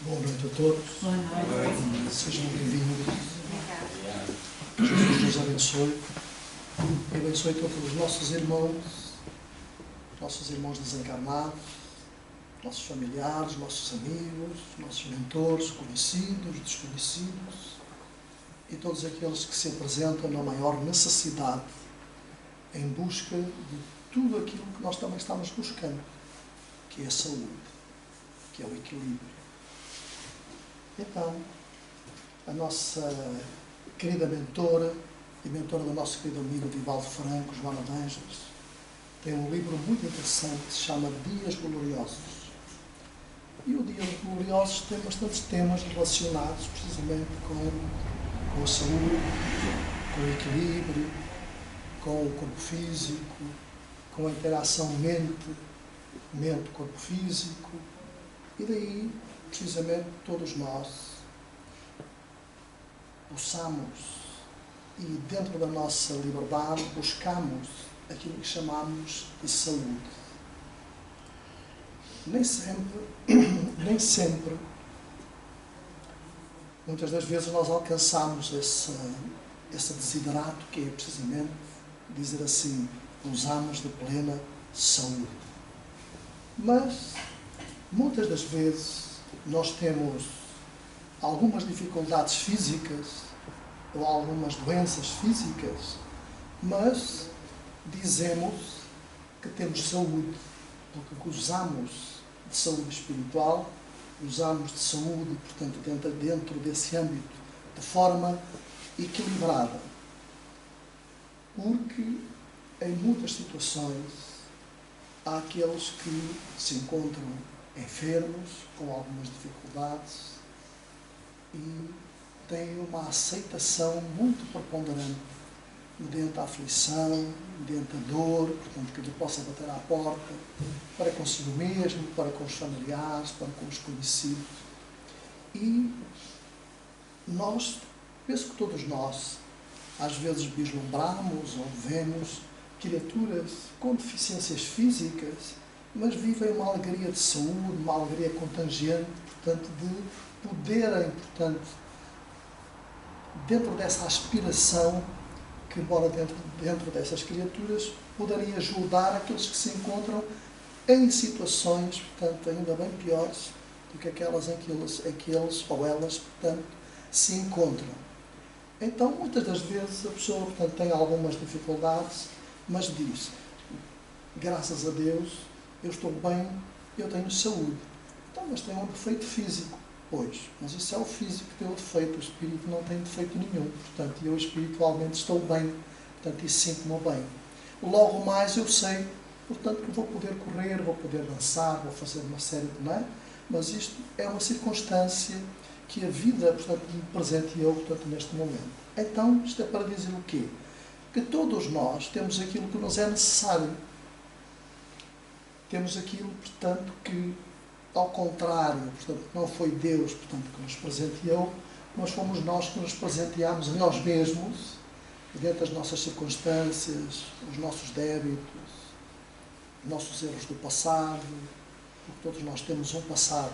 Boa noite a todos. Boa noite. Sejam bem-vindos. Jesus nos abençoe. E abençoe todos os nossos irmãos desencarnados, nossos familiares, nossos amigos, nossos mentores, conhecidos, desconhecidos e todos aqueles que se apresentam na maior necessidade em busca de tudo aquilo que nós também estamos buscando, que é a saúde, que é o equilíbrio. Então, a nossa querida mentora e mentora do nosso querido amigo Divaldo Franco, Joana de Ângeles, tem um livro muito interessante que se chama Dias Gloriosos. E o Dias Gloriosos tem bastantes temas relacionados precisamente com a saúde, com o equilíbrio, com o corpo físico, com a interação mente-corpo físico. E daí, precisamente, todos nós possamos, e dentro da nossa liberdade, buscamos aquilo que chamamos de saúde. Nem sempre, muitas das vezes nós alcançamos esse desiderato que é precisamente dizer assim, usamos de plena saúde. Mas, muitas das vezes, nós temos algumas dificuldades físicas ou algumas doenças físicas, mas dizemos que temos saúde, porque gozamos de saúde espiritual, gozamos de saúde, portanto, dentro desse âmbito, de forma equilibrada. Porque, em muitas situações, há aqueles que se encontram enfermos, com algumas dificuldades, e têm uma aceitação muito preponderante mediante a aflição, mediante a dor, portanto, que lhe possa bater à porta, para consigo mesmo, para com os familiares, para com os conhecidos. E nós, penso que todos nós, às vezes vislumbramos ou vemos criaturas com deficiências físicas, mas vivem uma alegria de saúde, uma alegria contagiante, portanto, de poderem, portanto, dentro dessa aspiração, que embora dentro dessas criaturas, poderia ajudar aqueles que se encontram em situações, portanto, ainda bem piores do que aquelas em que eles ou elas, portanto, se encontram. Então, muitas das vezes, a pessoa, portanto, tem algumas dificuldades, mas diz, graças a Deus, eu estou bem, eu tenho saúde. Então, mas tem um defeito físico. Pois, mas isso é o físico que tem o defeito, o espírito não tem defeito nenhum. Portanto, eu espiritualmente estou bem, portanto, isso sinto-me bem. Logo mais eu sei, portanto, que vou poder correr, vou poder dançar, vou fazer uma série de... Não é? Mas isto é uma circunstância que a vida, portanto, me presenteou, portanto, neste momento. Então, isto é para dizer o quê? Que todos nós temos aquilo que nos é necessário. Temos aquilo, portanto, que, ao contrário, portanto, não foi Deus, portanto, que nos presenteou, mas fomos nós que nos presenteámos a nós mesmos, dentro das nossas circunstâncias, os nossos débitos, os nossos erros do passado, porque todos nós temos um passado,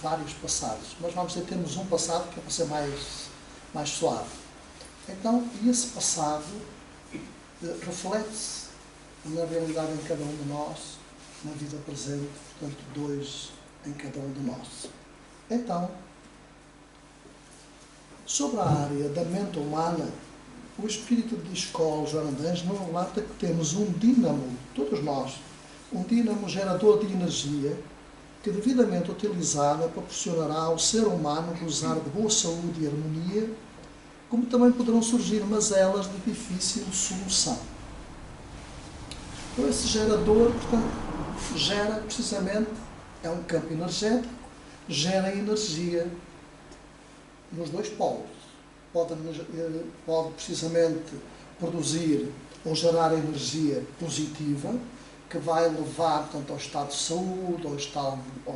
vários passados, mas vamos dizer, temos um passado que é para ser mais suave. Então, e esse passado reflete-se na realidade em cada um de nós, na vida presente, portanto, dois em cada um de nós. Então, sobre a área da mente humana, o espírito de escola, Joana de Ângeles, nos relata que temos um dínamo, todos nós, um dínamo gerador de energia que, devidamente utilizado, proporcionará ao ser humano gozar de boa saúde e harmonia, como também poderão surgir mazelas de difícil solução. Então, esse gerador, portanto, gera precisamente, é um campo energético, gera energia nos dois polos. Pode precisamente produzir ou gerar energia positiva, que vai levar, portanto, ao estado de saúde, ao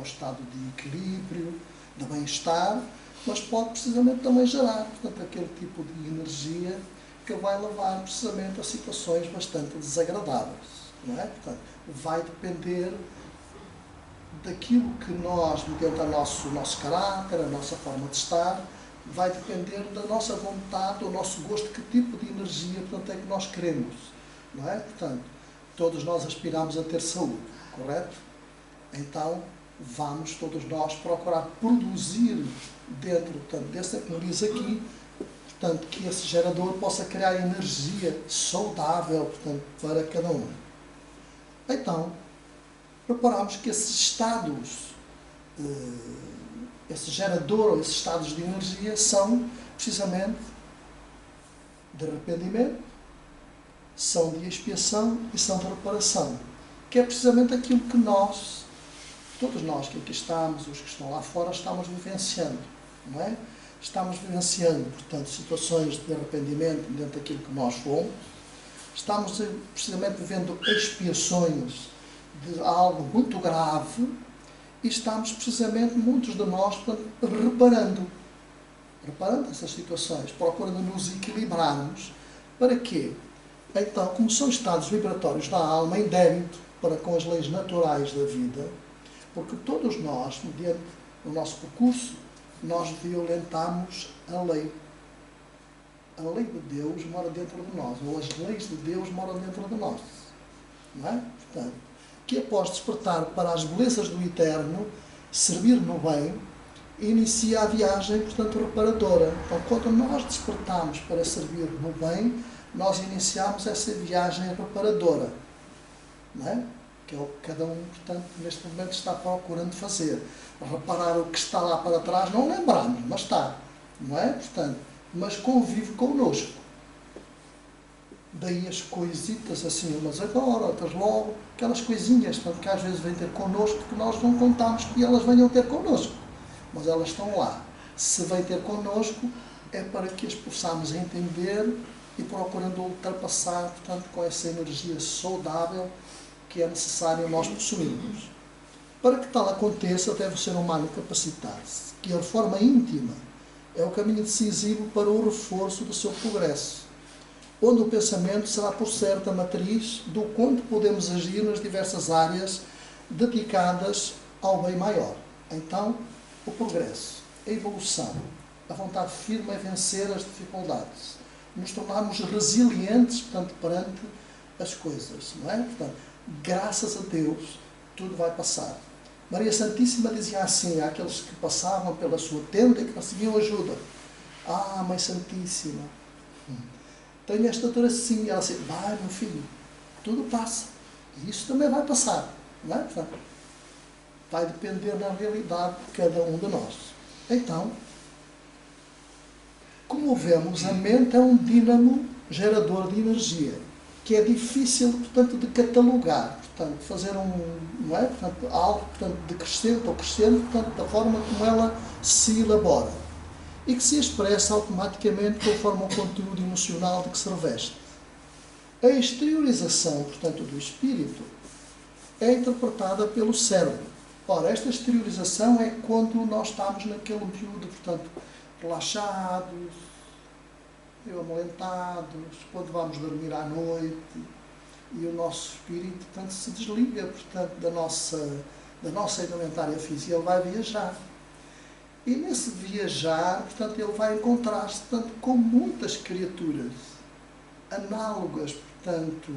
estado de equilíbrio, de bem-estar, mas pode precisamente também gerar, portanto, aquele tipo de energia que vai levar precisamente a situações bastante desagradáveis. Não é? Portanto, vai depender daquilo que nós, mediante o nosso caráter, a nossa forma de estar, vai depender da nossa vontade, do nosso gosto, que tipo de energia, portanto, é que nós queremos, não é? Portanto, todos nós aspiramos a ter saúde, correto? Então, vamos todos nós procurar produzir dentro, portanto, desse que diz aqui, portanto, que esse gerador possa criar energia saudável, portanto, para cada um. Então, reparamos que esses estados, esse gerador, esses estados de energia são precisamente de arrependimento, são de expiação e são de reparação, que é precisamente aquilo que nós, todos nós que aqui estamos, os que estão lá fora, estamos vivenciando, não é? Estamos vivenciando, portanto, situações de arrependimento dentro daquilo que nós fomos, estamos precisamente vivendo expiações de algo muito grave e estamos precisamente, muitos de nós, portanto, reparando essas situações, procurando nos equilibrarmos. Para quê? Então, como são estados vibratórios da alma em débito para com as leis naturais da vida, porque todos nós, mediante o nosso percurso, nós violentamos a lei. A lei de Deus mora dentro de nós, ou as leis de Deus moram dentro de nós. Não é? Portanto, que após despertar para as belezas do eterno, servir no bem, inicia a viagem, portanto, reparadora. Então, quando nós despertamos para servir no bem, nós iniciamos essa viagem reparadora. Não é? Que é o que cada um, portanto, neste momento está procurando fazer. Reparar o que está lá para trás, não lembramos, mas está. Não é? Portanto, mas convive connosco. Daí as coisitas assim, umas agora, outras logo, aquelas coisinhas, portanto, que às vezes vêm ter connosco, que nós não contamos que elas venham ter connosco. Mas elas estão lá. Se vêm ter connosco, é para que as possamos entender e procurando ultrapassar, portanto, com essa energia saudável que é necessário nós possuirmos. Para que tal aconteça, deve o ser humano capacitar-se, que a reforma íntima é o caminho decisivo para o reforço do seu progresso, onde o pensamento será, por certo, a matriz do quanto podemos agir nas diversas áreas dedicadas ao bem maior. Então, o progresso, a evolução, a vontade firme em vencer as dificuldades, nos tornarmos resilientes, portanto, perante as coisas, não é? Portanto, graças a Deus, tudo vai passar. Maria Santíssima dizia assim àqueles que passavam pela sua tenda e que recebiam ajuda: ah, Mãe Santíssima, tenho esta dor assim. Ela disse: vai, meu filho, tudo passa. E isso também vai passar. Não é? Portanto, vai depender na realidade de cada um de nós. Então, como vemos, a mente é um dínamo gerador de energia, que é difícil, portanto, de catalogar, portanto, fazer não é? Portanto, algo, portanto, decrescente ou crescente, portanto, da forma como ela se elabora, e que se expressa automaticamente conforme o conteúdo emocional de que se reveste. A exteriorização, portanto, do espírito é interpretada pelo cérebro. Ora, esta exteriorização é quando nós estamos naquele período, portanto, relaxados, amolentados, quando vamos dormir à noite, e o nosso espírito, portanto, se desliga, portanto, da nossa indumentária física. Ele vai viajar. E nesse viajar, portanto, ele vai encontrar-se, portanto, com muitas criaturas análogas, portanto,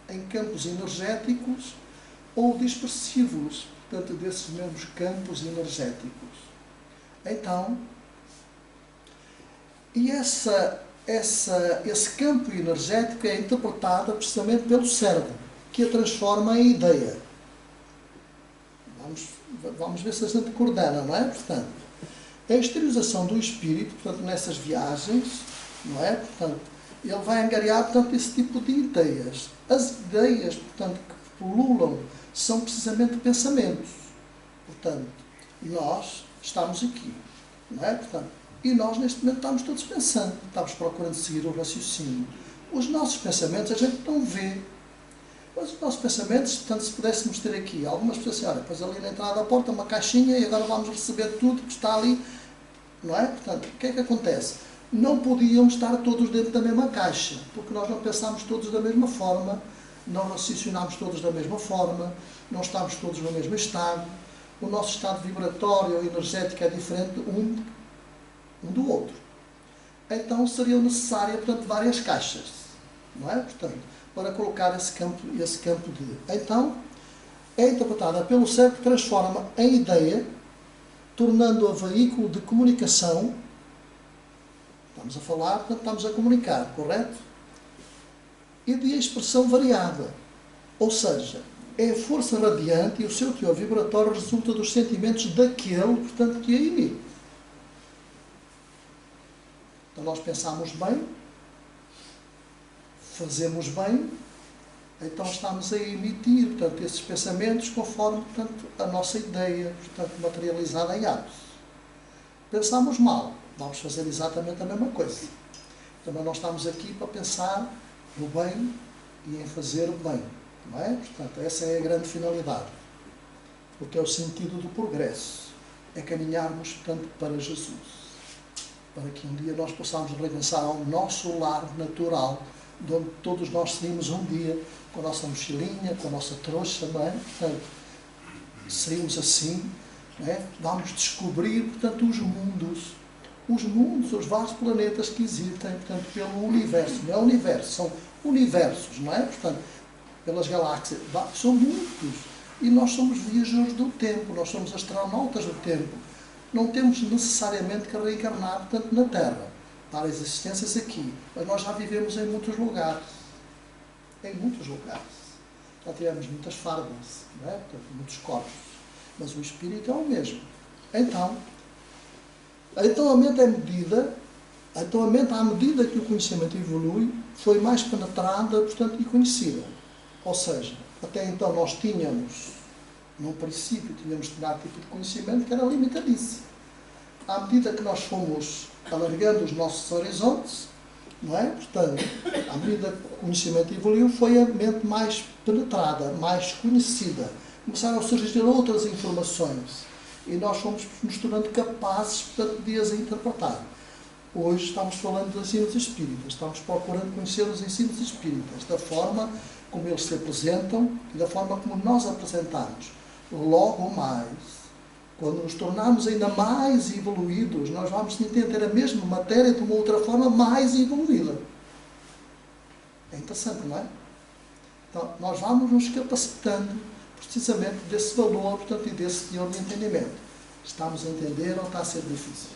em campos energéticos ou dispersivos, portanto, desses mesmos campos energéticos. Então, e esse campo energético é interpretado precisamente pelo cérebro, que a transforma em ideia. Vamos ver se a gente coordena, não é? Portanto, a exteriorização do espírito, portanto, nessas viagens, não é? Portanto, ele vai angariar, portanto, esse tipo de ideias. As ideias, portanto, que pululam são precisamente pensamentos. Portanto, nós estamos aqui, não é? Portanto, e nós, neste momento, estamos todos pensando, estamos procurando seguir o raciocínio. Os nossos pensamentos a gente não vê. Mas os nossos pensamentos, portanto, se pudéssemos ter aqui algumas pessoas assim, olha, depois ali na entrada da porta uma caixinha e agora vamos receber tudo que está ali, não é? Portanto, o que é que acontece? Não podíamos estar todos dentro da mesma caixa, porque nós não pensámos todos da mesma forma, não raciocinamos todos da mesma forma, não estamos todos no mesmo estado. o nosso estado vibratório ou energético é diferente um do outro. Então seriam necessárias, portanto, várias caixas, não é? Portanto, para colocar esse campo de... Então, é interpretada pelo cérebro que transforma em ideia, tornando-a veículo de comunicação. Estamos a falar, portanto, estamos a comunicar, correto? E de expressão variada. Ou seja, é a força radiante e o seu teor vibratório resulta dos sentimentos daquele, portanto, que a emite. Então nós pensamos bem, fazemos bem, então estamos a emitir, portanto, esses pensamentos conforme, portanto, a nossa ideia, portanto, materializada em atos. Pensamos mal, vamos fazer exatamente a mesma coisa. Também nós estamos aqui para pensar no bem e em fazer o bem, não é? Portanto, essa é a grande finalidade, porque é o sentido do progresso, é caminharmos, portanto, para Jesus, para que um dia nós possamos regressar ao nosso lar natural, de onde todos nós saímos um dia com a nossa mochilinha, com a nossa trouxa, não é? Portanto, saímos assim, não é? Vamos descobrir, portanto, os vários planetas que existem, portanto, pelo universo. Não é universo, são universos, não é? Portanto, pelas galáxias. São muitos. E nós somos viajantes do tempo, nós somos astronautas do tempo. Não temos necessariamente que reencarnar, portanto, na Terra. Várias existências aqui. Mas nós já vivemos em muitos lugares. Em muitos lugares. Já tivemos muitas fardas, não é? Portanto, muitos corpos. Mas o espírito é o mesmo. Então a mente, à medida que o conhecimento evolui, foi mais penetrada, portanto, e conhecida. Ou seja, até então nós tínhamos, no princípio, tínhamos determinado tipo de conhecimento que era limitadíssimo. À medida que nós fomos alargando os nossos horizontes, não é? Portanto, à medida que o conhecimento evoluiu, foi a mente mais penetrada, mais conhecida. Começaram a surgir outras informações. E nós fomos nos tornando capazes, portanto, de as interpretar. Hoje estamos falando dos ensinos espíritas, estamos procurando conhecer os ensinos espíritas, da forma como eles se apresentam e da forma como nós apresentamos. Logo mais, quando nos tornarmos ainda mais evoluídos, nós vamos entender a mesma matéria de uma outra forma mais evoluída. É interessante, não é? Então, nós vamos nos capacitando precisamente desse valor, portanto, e desse teor de entendimento. Estamos a entender ou está a ser difícil?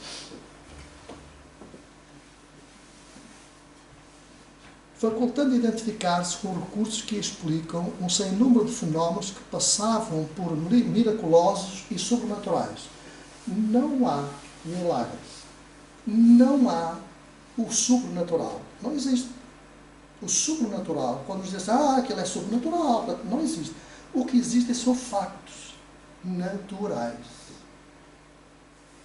Facultando identificar-se com recursos que explicam um sem número de fenómenos que passavam por miraculosos e sobrenaturais. Não há milagres. Não há o sobrenatural. Não existe. O sobrenatural, quando nos dizem, aquilo é sobrenatural, não existe. O que existe são factos naturais.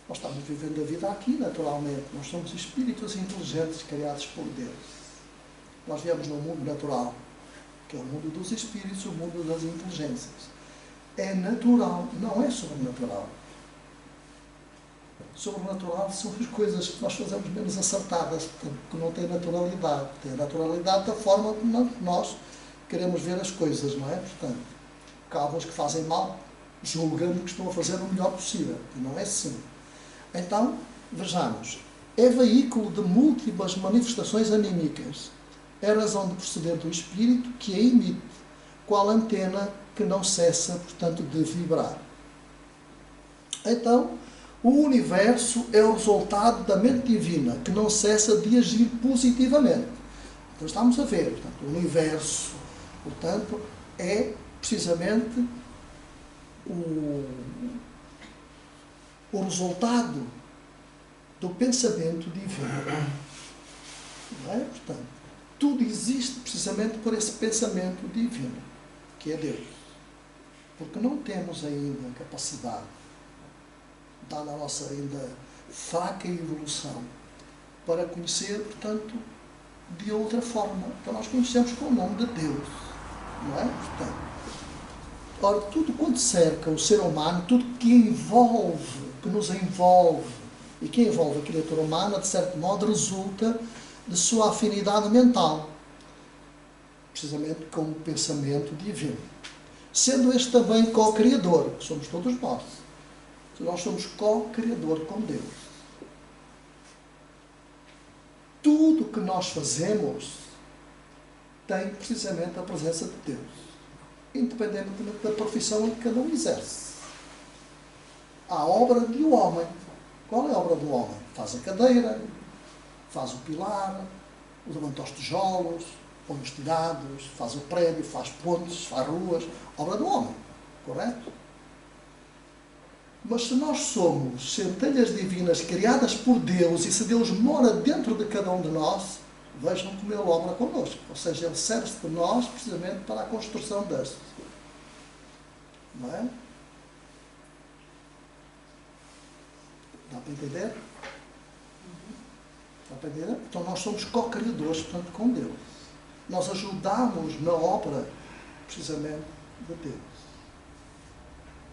Nós estamos vivendo a vida aqui naturalmente. Nós somos espíritos inteligentes criados por Deus. Nós viemos no mundo natural, que é o mundo dos espíritos, o mundo das inteligências. É natural, não é sobrenatural. Sobrenatural são as coisas que nós fazemos menos acertadas, que não têm naturalidade. Tem a naturalidade da forma como nós queremos ver as coisas, não é? Portanto, há alguns que fazem mal, julgando que estão a fazer o melhor possível. E não é assim. Então, vejamos. É veículo de múltiplas manifestações anímicas. É razão de proceder do espírito que a emite, qual antena que não cessa, portanto, de vibrar. Então, o universo é o resultado da mente divina, que não cessa de agir positivamente. Então, estamos a ver, portanto, o universo, portanto, é precisamente o resultado do pensamento divino. Não é? Portanto, tudo existe precisamente por esse pensamento divino, que é Deus. Porque não temos ainda a capacidade, dada a nossa ainda fraca evolução, para conhecer, portanto, de outra forma. Então nós conhecemos com o nome de Deus. Não é? Portanto, ora, tudo quanto cerca o ser humano, tudo que envolve, que nos envolve, e que envolve a criatura humana, de certo modo, resulta de sua afinidade mental, precisamente com o pensamento divino. Sendo este também co-criador, somos todos nós. Nós somos co-criador com Deus. Tudo que nós fazemos tem precisamente a presença de Deus, independentemente da profissão em que cada um exerce. A obra de um homem. Qual é a obra do homem? Faz a cadeira, faz o pilar, levanta os tijolos, põe os tirados, faz o prédio, faz pontes, faz ruas. Obra do homem, correto? Mas se nós somos centelhas divinas criadas por Deus e se Deus mora dentro de cada um de nós, vejam como Ele obra connosco. Ou seja, Ele serve-se de nós precisamente para a construção deste. Não é? Dá para entender? Dá para entender? Então nós somos co-criadores, portanto, com Deus. Nós ajudamos na obra, precisamente, de Deus.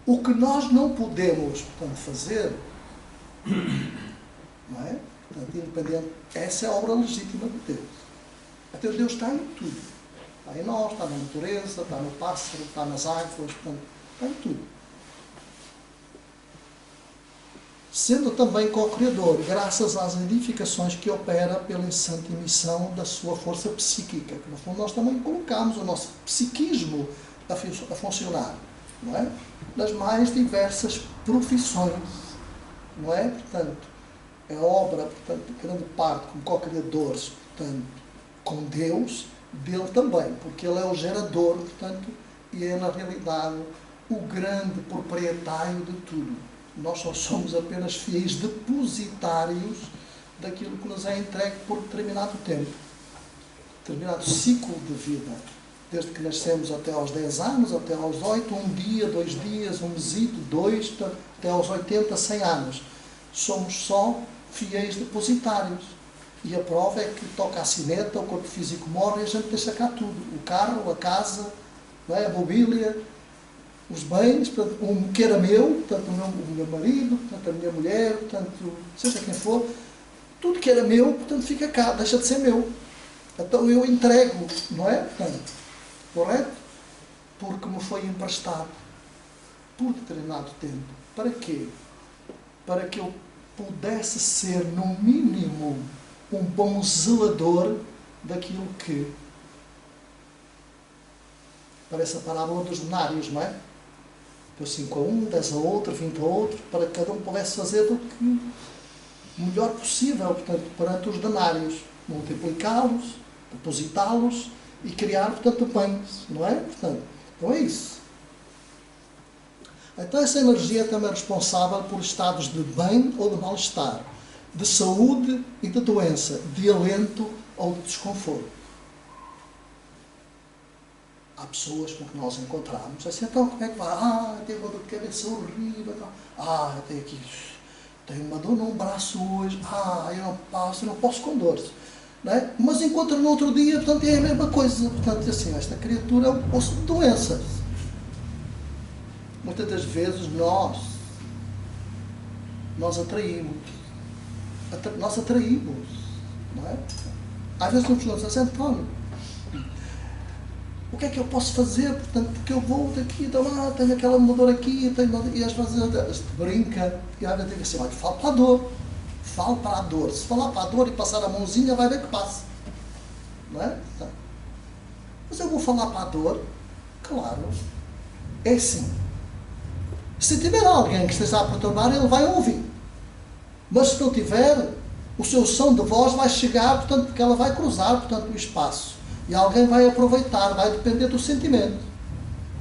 O que nós não podemos, portanto, fazer, não é? Portanto, independente, essa é a obra legítima de Deus. Até Deus está em tudo. Está em nós, está na natureza, está no pássaro, está nas árvores, portanto, está em tudo. Sendo também co-criador, graças às edificações que opera pela incessante emissão da sua força psíquica, que no fundo nós também colocamos o nosso psiquismo a funcionar, não é? Nas mais diversas profissões, não é? Portanto, é obra, portanto, de grande parte como co-criadores, portanto, com Deus, dele também, porque ele é o gerador, portanto, e é na realidade o grande proprietário de tudo. Nós só somos apenas fiéis depositários daquilo que nos é entregue por determinado tempo, determinado ciclo de vida. Desde que nascemos até aos 10 anos, até aos 8, um dia, 2 dias, um mesito, 2, até aos 80, 100 anos. Somos só fiéis depositários. E a prova é que toca a sineta, o corpo físico morre e a gente deixa cá tudo. O carro, a casa, não é? A mobília, os bens, portanto, o que era meu, portanto, o meu marido, portanto, a minha mulher, portanto, seja quem for, tudo que era meu, portanto, fica cá, deixa de ser meu. Então eu entrego, não é? Portanto, correto? Porque me foi emprestado por determinado tempo. Para quê? Para que eu pudesse ser, no mínimo, um bom zelador daquilo que... Parece a parábola dos denários, não é? Deu 5 a um, 10 a outro, 20 a outro, para que cada um pudesse fazer do que melhor possível, portanto, perante os denários. Multiplicá-los, depositá-los e criar, portanto, bens, não é? Portanto, então é isso. Então essa energia é também responsável por estados de bem ou de mal-estar, de saúde e de doença, de alento ou de desconforto. Há pessoas com que nós encontramos, assim, então como é que vai? Ah, tenho uma dor de cabeça horrível. Ah, eu tenho aqui, tenho uma dor num braço hoje. Ah, eu não posso com dores. Não é? Mas encontro no outro dia, portanto, é a mesma coisa. Portanto, assim, esta criatura é um poço de doenças. Muitas das vezes nós atraímos. Nós atraímos. Não é? Às vezes nos perguntamos assim, António, o que é que eu posso fazer? Portanto, porque eu vou daqui, então, tenho aquela dor aqui, e às vezes brinca, e às vezes digo assim, olha, fala para a dor. Fala para a dor. Se falar para a dor e passar a mãozinha, vai ver que passa. Não é? Então, mas eu vou falar para a dor, claro, é assim. Se tiver alguém que esteja a perturbar, ele vai ouvir. Mas se não tiver, o seu som de voz vai chegar, portanto, porque ela vai cruzar, portanto, o espaço. E alguém vai aproveitar, vai depender do sentimento,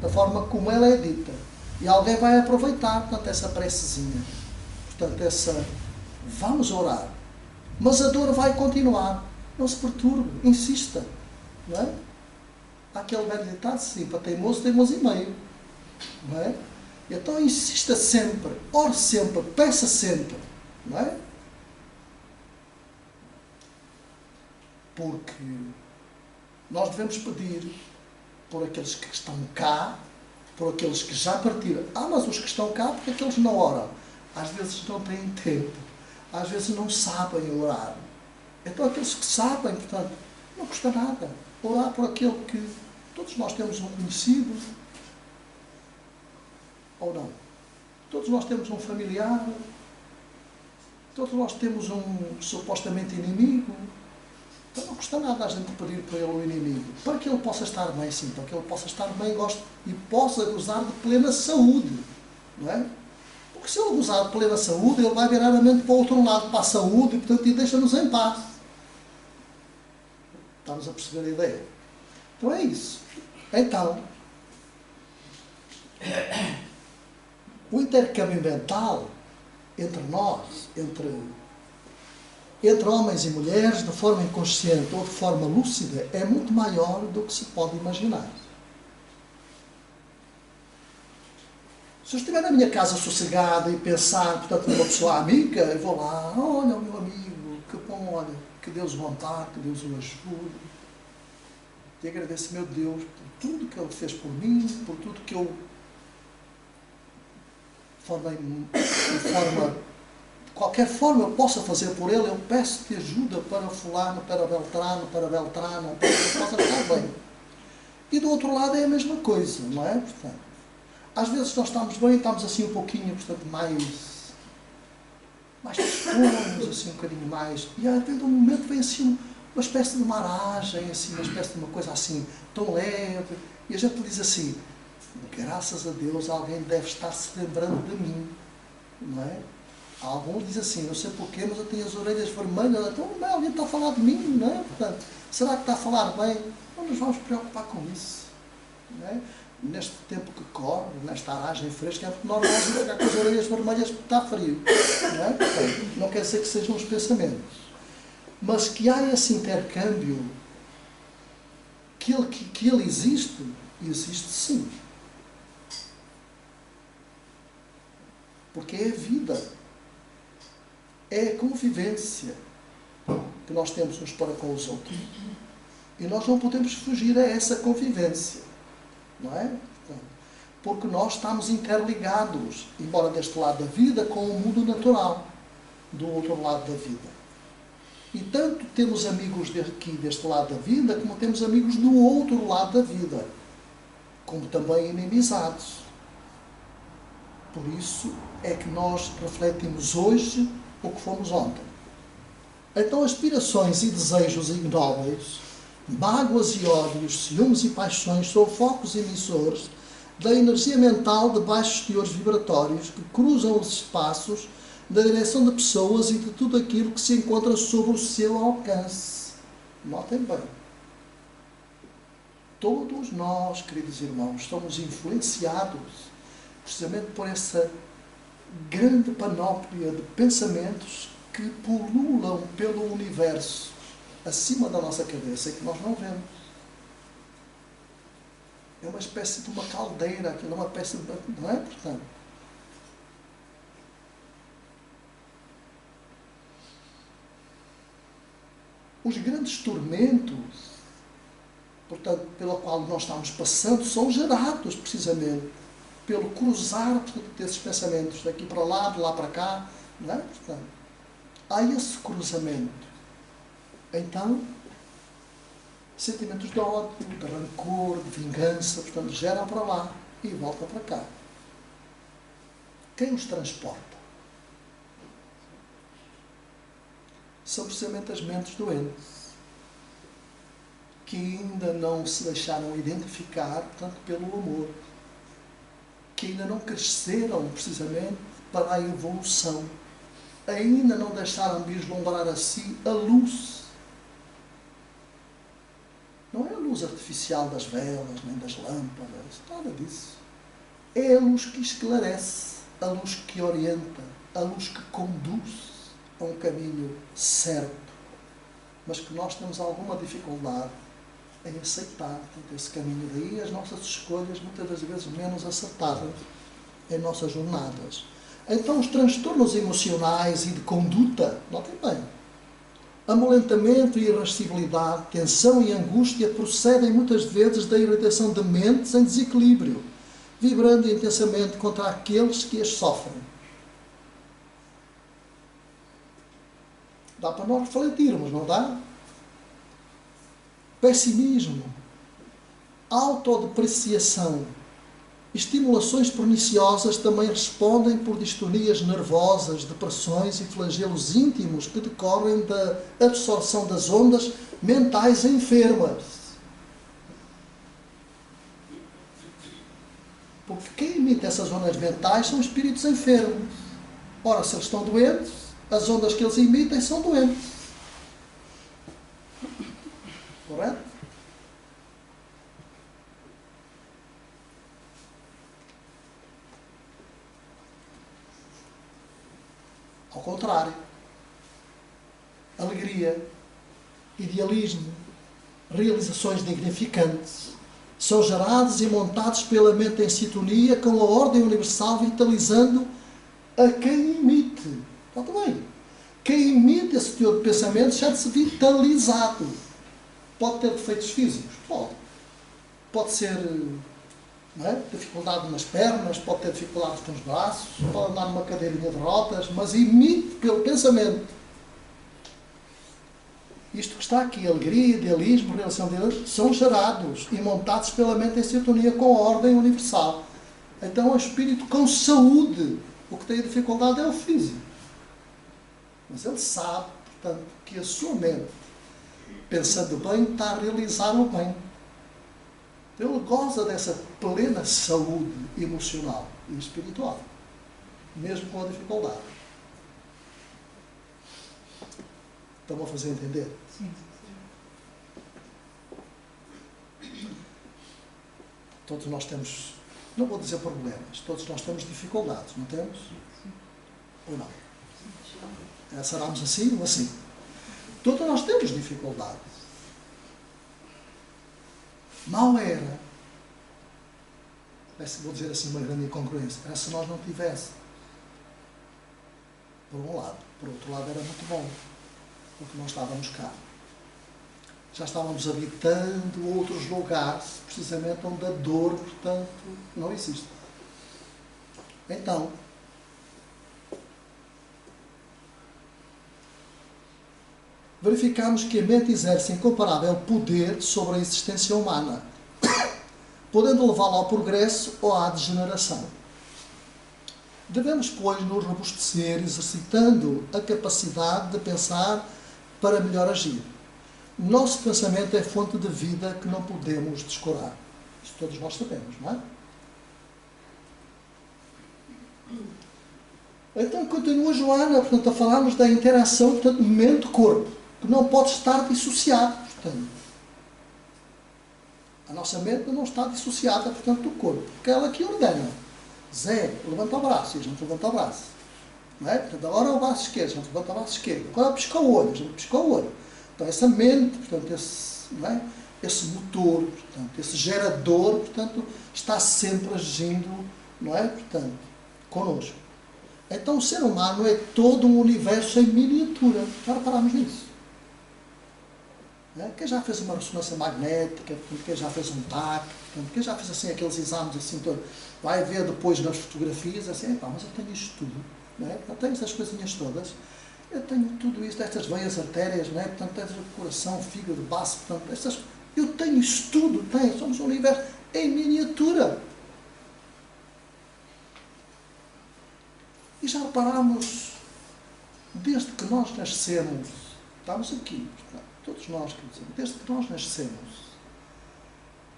da forma como ela é dita. E alguém vai aproveitar, portanto, essa precezinha. Portanto, vamos orar. Mas a dor vai continuar. Não se perturbe, insista. Não é? Há aquele velho ditado assim, para teimoso, teimoso e meio. Não é? Então insista sempre, ore sempre, peça sempre. Não é? Porque nós devemos pedir por aqueles que estão cá, por aqueles que já partiram. Ah, mas os que estão cá, porque aqueles não oram. Às vezes não têm tempo. Às vezes não sabem orar. Então aqueles que sabem, portanto, não custa nada. Orar por aquele que todos nós temos um conhecido. Ou não? Todos nós temos um familiar, todos nós temos um supostamente inimigo. Então não custa nada a gente pedir para ele o inimigo, para que ele possa estar bem, sim, para que ele possa estar bem e possa gozar de plena saúde, não é? Porque se ele gozar de plena saúde, ele vai virar a mente para o outro lado, para a saúde, e portanto deixa-nos em paz. Estamos a perceber a ideia? Então é isso. Então, o intercâmbio mental entre nós, entre homens e mulheres, de forma inconsciente ou de forma lúcida, é muito maior do que se pode imaginar. Se eu estiver na minha casa sossegada e pensar, portanto, numa pessoa amiga, eu vou lá, olha o meu amigo, que bom, olha, que Deus o ampare, que Deus o ajude. E agradeço, meu Deus, por tudo que Ele fez por mim, por tudo que eu de qualquer forma eu possa fazer por ele, eu peço-te ajuda para fulano, para Beltrano, para Beltrana, para que eu possa estar bem. E do outro lado é a mesma coisa, não é? Portanto, às vezes nós estamos bem, estamos assim um pouquinho, portanto, mais tristonhos, assim um bocadinho mais, e às vezes um momento vem assim uma espécie de maragem, assim, uma espécie de uma coisa assim, tão leve, e a gente diz assim, graças a Deus alguém deve estar se lembrando de mim, não é? Alguns dizem assim, não sei porquê, mas eu tenho as orelhas vermelhas, então não, alguém está a falar de mim, não é? Portanto, será que está a falar bem? Não nos vamos preocupar com isso, não é? Neste tempo que corre, nesta aragem fresca, é muito normal ficar com as orelhas vermelhas porque está frio, não é? Portanto, não quer dizer que sejam os pensamentos, mas que há esse intercâmbio, que ele existe sim. Porque é a vida, é a convivência que nós temos uns para com os outros. E nós não podemos fugir a essa convivência, não é? Porque nós estamos interligados, embora deste lado da vida, com o mundo natural, do outro lado da vida. E tanto temos amigos aqui deste lado da vida, como temos amigos do outro lado da vida, como também inimizades. Por isso é que nós refletimos hoje o que fomos ontem. Então, aspirações e desejos ignóbeis, mágoas e ódios, ciúmes e paixões são focos emissores da energia mental de baixos teores vibratórios que cruzam os espaços da direção de pessoas e de tudo aquilo que se encontra sob o seu alcance. Notem bem. Todos nós, queridos irmãos, somos influenciados precisamente por essa grande panóplia de pensamentos que pululam pelo universo acima da nossa cabeça e que nós não vemos. É uma espécie de uma caldeira, aquilo é uma espécie de... não é? Portanto, os grandes tormentos, portanto, pelo qual nós estamos passando, são gerados precisamente pelo cruzar desses pensamentos, daqui para lá, de lá para cá, não é? Portanto, há esse cruzamento. Então, sentimentos de ódio, de rancor, de vingança, portanto, geram para lá e voltam para cá. Quem os transporta? São precisamente as mentes doentes, que ainda não se deixaram identificar, portanto, pelo amor, que ainda não cresceram precisamente para a evolução, ainda não deixaram vislumbrar a si a luz. Não é a luz artificial das velas, nem das lâmpadas, nada disso. É a luz que esclarece, a luz que orienta, a luz que conduz a um caminho certo, mas que nós temos alguma dificuldade em aceitar esse caminho. Daí as nossas escolhas, muitas das vezes, menos acertadas em nossas jornadas. Então, os transtornos emocionais e de conduta, notem bem, amolentamento e irascibilidade, tensão e angústia procedem muitas vezes da irritação de mentes em desequilíbrio, vibrando intensamente contra aqueles que as sofrem. Dá para nós refletirmos, não dá? Pessimismo, autodepreciação, Estimulações perniciosas também respondem por distonias nervosas, depressões e flagelos íntimos que decorrem da absorção das ondas mentais enfermas. Porque quem emite essas ondas mentais são espíritos enfermos. Ora, se eles estão doentes, as ondas que eles emitem são doentes. Correto? Ao contrário. Alegria, idealismo, realizações dignificantes são gerados e montados pela mente em sintonia com a ordem universal, vitalizando a quem emite. Está bem. Quem emite esse teor de pensamento chama-se vitalizado. Pode ter defeitos físicos? Pode. Pode ser, não é? Dificuldade nas pernas, pode ter dificuldades com os braços, pode andar numa cadeirinha de rodas, mas emite pelo pensamento. Isto que está aqui, alegria, idealismo, relação de Deus, são gerados e montados pela mente em sintonia com a ordem universal. Então, o espírito com saúde, o que tem dificuldade é o físico. Mas ele sabe, portanto, que a sua mente, pensando bem, está a realizar o bem. Ele goza dessa plena saúde emocional e espiritual, mesmo com a dificuldade. Estão a fazer entender? Sim. Todos nós temos, não vou dizer problemas, todos nós temos dificuldades, não temos? Sim. Ou não? Seramos assim ou assim? Todos nós temos dificuldades. Mal era, vou dizer assim uma grande incongruência, era se nós não tivéssemos. Por um lado. Por outro lado era muito bom, porque não estávamos cá. Já estávamos habitando outros lugares, precisamente onde a dor, portanto, não existe. Então, verificamos que a mente exerce incomparável poder sobre a existência humana, podendo levá-la ao progresso ou à degeneração. Devemos, pois, nos robustecer, exercitando a capacidade de pensar para melhor agir. Nosso pensamento é fonte de vida que não podemos descurar. Isso todos nós sabemos, não é? Então, continua Joana, portanto, a falarmos da interação, portanto, mente-corpo, que não pode estar dissociado, portanto. A nossa mente não está dissociada, portanto, do corpo, porque ela que ordena. Zé, levanta o braço, e a gente levanta o braço. Não é? Portanto, agora o braço esquerdo, a gente levanta o braço esquerdo. Agora pisca o olho, a gente pisca o olho. Então, essa mente, portanto, não é? Esse motor, portanto, esse gerador, portanto, está sempre agindo, não é? Portanto, connosco. Então, o ser humano é todo um universo em miniatura. Já reparámos nisso? Não é? Quem já fez uma ressonância magnética, quem já fez um TAC, quem já fez assim, aqueles exames assim, todo, vai ver depois nas fotografias, assim, mas eu tenho isto tudo. Não é? Eu tenho essas coisinhas todas. Eu tenho tudo isto, estas veias artérias, não é? Portanto, tens o coração, fígado, baço, portanto, eu tenho isto tudo, tenho, somos um universo em miniatura. E já reparámos, desde que nós nascemos, estamos aqui, portanto, todos nós, desde que nós nascemos,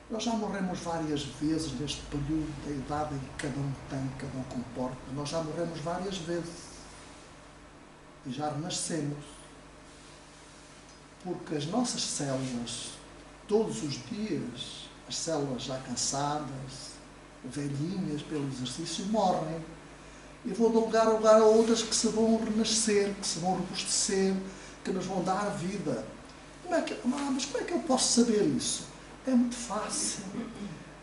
nós já morremos várias vezes neste período da idade em que cada um tem, cada um comporta, nós já morremos várias vezes. E já renascemos, porque as nossas células, todos os dias, as células já cansadas, velhinhas pelo exercício, morrem. E vão de lugar a lugar a outras que se vão renascer, que se vão robustecer, que nos vão dar vida. Mas como é que eu posso saber isso? É muito fácil.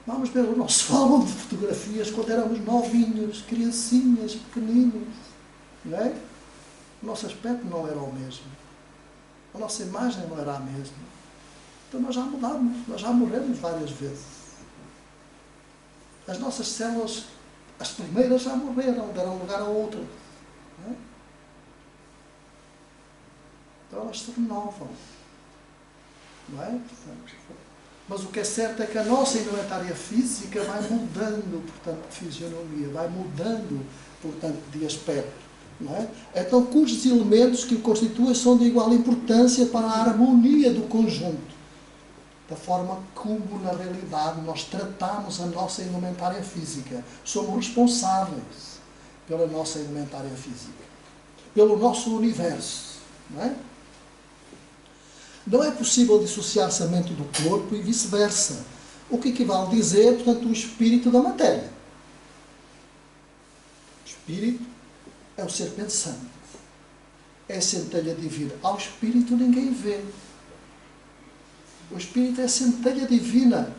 Vamos ver o nosso álbum de fotografias quando éramos novinhos, criancinhas, pequeninos. Não é? O nosso aspecto não era o mesmo. A nossa imagem não era a mesma. Então nós já mudamos, nós já morremos várias vezes. As nossas células, as primeiras já morreram, deram lugar a outras. Não é? Então elas se renovam. Não é? Mas o que é certo é que a nossa indumentária física vai mudando, portanto, de fisionomia, vai mudando, portanto, de aspecto. Não é? Então, cujos elementos que o constituem são de igual importância para a harmonia do conjunto. Da forma como, na realidade, nós tratamos a nossa indumentária física. Somos responsáveis pela nossa indumentária física, pelo nosso universo. Não é? Não é possível dissociar-se a mente do corpo e vice-versa, o que equivale a dizer, portanto, o espírito da matéria. O espírito é o ser pensante, é a centelha divina. Ao espírito ninguém vê. O espírito é a centelha divina.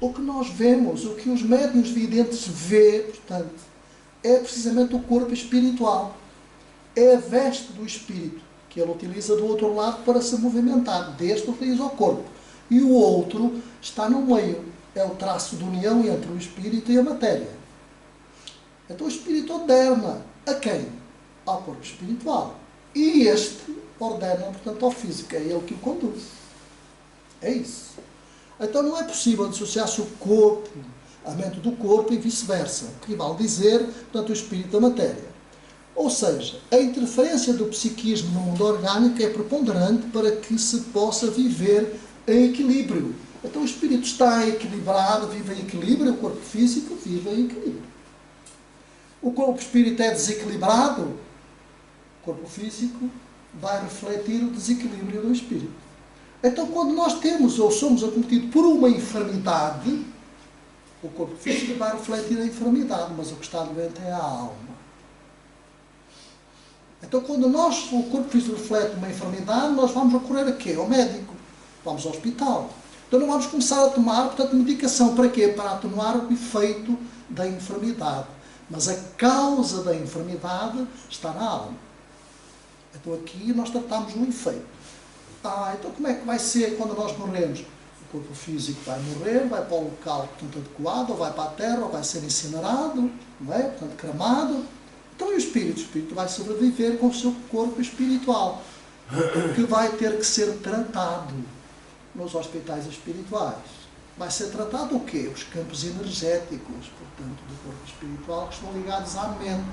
O que nós vemos, o que os médiuns videntes vê, portanto, é precisamente o corpo espiritual. É a veste do espírito que ele utiliza do outro lado para se movimentar. Deste utiliza o corpo. E o outro está no meio. É o traço de união entre o espírito e a matéria. Então o espírito ordena a quem? Ao corpo espiritual. E este ordena, portanto, ao físico. É ele que o conduz. É isso. Então não é possível dissociar-se o corpo, a mente do corpo e vice-versa. O que vale dizer, portanto, o espírito da matéria. Ou seja, a interferência do psiquismo no mundo orgânico é preponderante para que se possa viver em equilíbrio. Então o espírito está equilibrado, vive em equilíbrio, o corpo físico vive em equilíbrio. O corpo espírito é desequilibrado, o corpo físico vai refletir o desequilíbrio do espírito. Então quando nós temos ou somos acometidos por uma enfermidade, o corpo físico vai refletir a enfermidade, mas o que está doente é a alma. Então, quando o corpo físico reflete uma enfermidade, nós vamos recorrer a quê? Ao médico. Vamos ao hospital. Então, não vamos começar a tomar, portanto, medicação. Para quê? Para atenuar o efeito da enfermidade. Mas a causa da enfermidade está na alma. Então, aqui nós tratamos o efeito. Então como é que vai ser quando nós morremos? O corpo físico vai morrer, vai para o local, portanto, adequado, ou vai para a terra, ou vai ser incinerado, não é? Portanto, cremado. Então, e o espírito? O espírito vai sobreviver com o seu corpo espiritual, que vai ter que ser tratado nos hospitais espirituais. Vai ser tratado o quê? Os campos energéticos, portanto, do corpo espiritual, que estão ligados à mente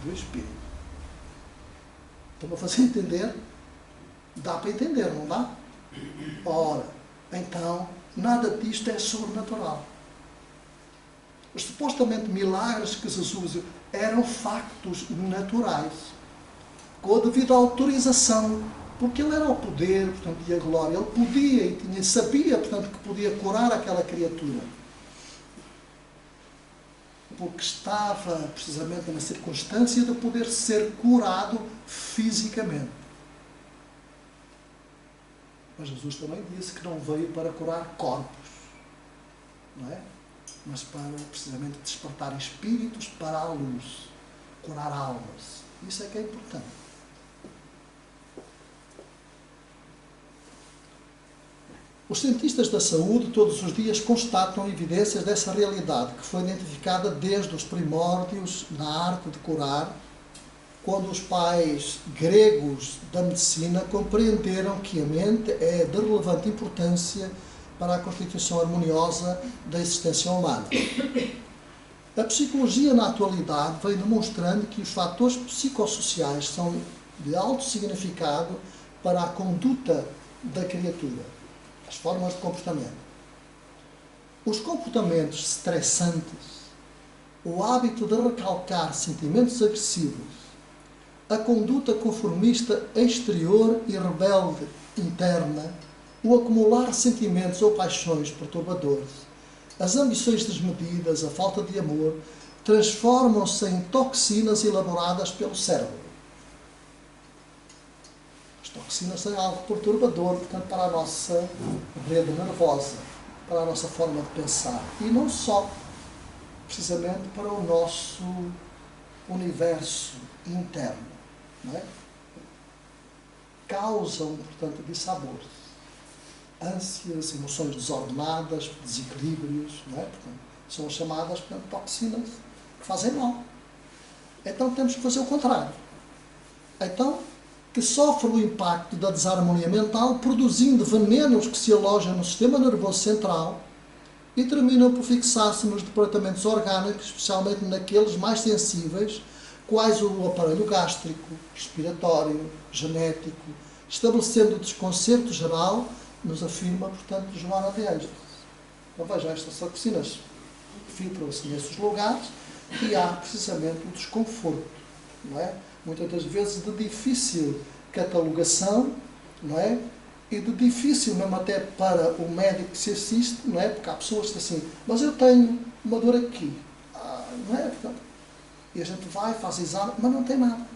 do espírito. Estão a fazer entender? Dá para entender, não dá? Ora, então, nada disto é sobrenatural. Os supostamente milagres que Jesus eram factos naturais, com a devida autorização, porque ele era o poder, portanto, e a glória. Ele podia e sabia, portanto, que podia curar aquela criatura. Porque estava precisamente na circunstância de poder ser curado fisicamente. Mas Jesus também disse que não veio para curar corpos, não é? Mas para precisamente despertar espíritos para a luz, curar almas. Isso é que é importante. Os cientistas da saúde todos os dias constatam evidências dessa realidade, que foi identificada desde os primórdios na arte de curar, quando os pais gregos da medicina compreenderam que a mente é de relevante importância para a constituição harmoniosa da existência humana. A psicologia, na atualidade, vem demonstrando que os fatores psicossociais são de alto significado para a conduta da criatura, as formas de comportamento. Os comportamentos estressantes, o hábito de recalcar sentimentos agressivos, a conduta conformista exterior e rebelde interna, o acumular sentimentos ou paixões perturbadores, as ambições desmedidas, a falta de amor, transformam-se em toxinas elaboradas pelo cérebro. As toxinas são algo perturbador, portanto, para a nossa rede nervosa, para a nossa forma de pensar. E não só, precisamente para o nosso universo interno. Não é? Causam, portanto, dissabores, ânsias, emoções desordenadas, desequilíbrios, não é? Portanto, são chamadas, portanto, toxinas que fazem mal. Então temos que fazer o contrário. Então, que sofre o impacto da desarmonia mental, produzindo venenos que se alojam no sistema nervoso central e terminam por fixar-se nos departamentos orgânicos, especialmente naqueles mais sensíveis, quais o aparelho gástrico, respiratório, genético, estabelecendo o desconcerto geral, nos afirma, portanto, Joana de Ângeles. Então vejam, estas toxinas filtram-se nesses lugares e há precisamente o desconforto, não é? Muitas das vezes de difícil catalogação, não é? E de difícil mesmo até para o médico que se assiste, não é? Porque há pessoas que dizem assim, mas eu tenho uma dor aqui, não é? Portanto, e a gente vai, faz exame, mas não tem nada.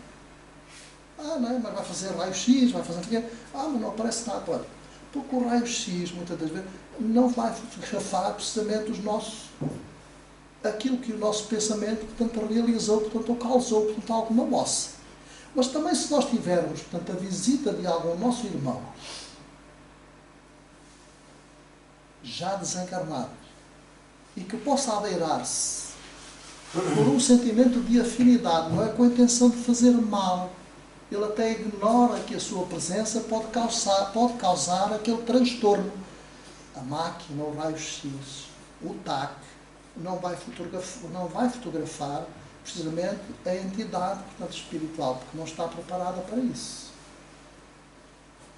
Não é? Mas vai fazer raio-x, vai fazer o quê? Mas não aparece nada. Olha, porque o raio-x, muitas das vezes, não vai fotografar precisamente aquilo que o nosso pensamento, portanto, realizou, portanto, ou causou, portanto, alguma moça. Mas também se nós tivermos, portanto, a visita de algum nosso irmão, já desencarnado, e que possa adeirar-se por um sentimento de afinidade, não é com a intenção de fazer mal, ele até ignora que a sua presença pode causar aquele transtorno. A máquina, o raio-x, o TAC, não vai fotografar precisamente a entidade, portanto, espiritual, porque não está preparada para isso.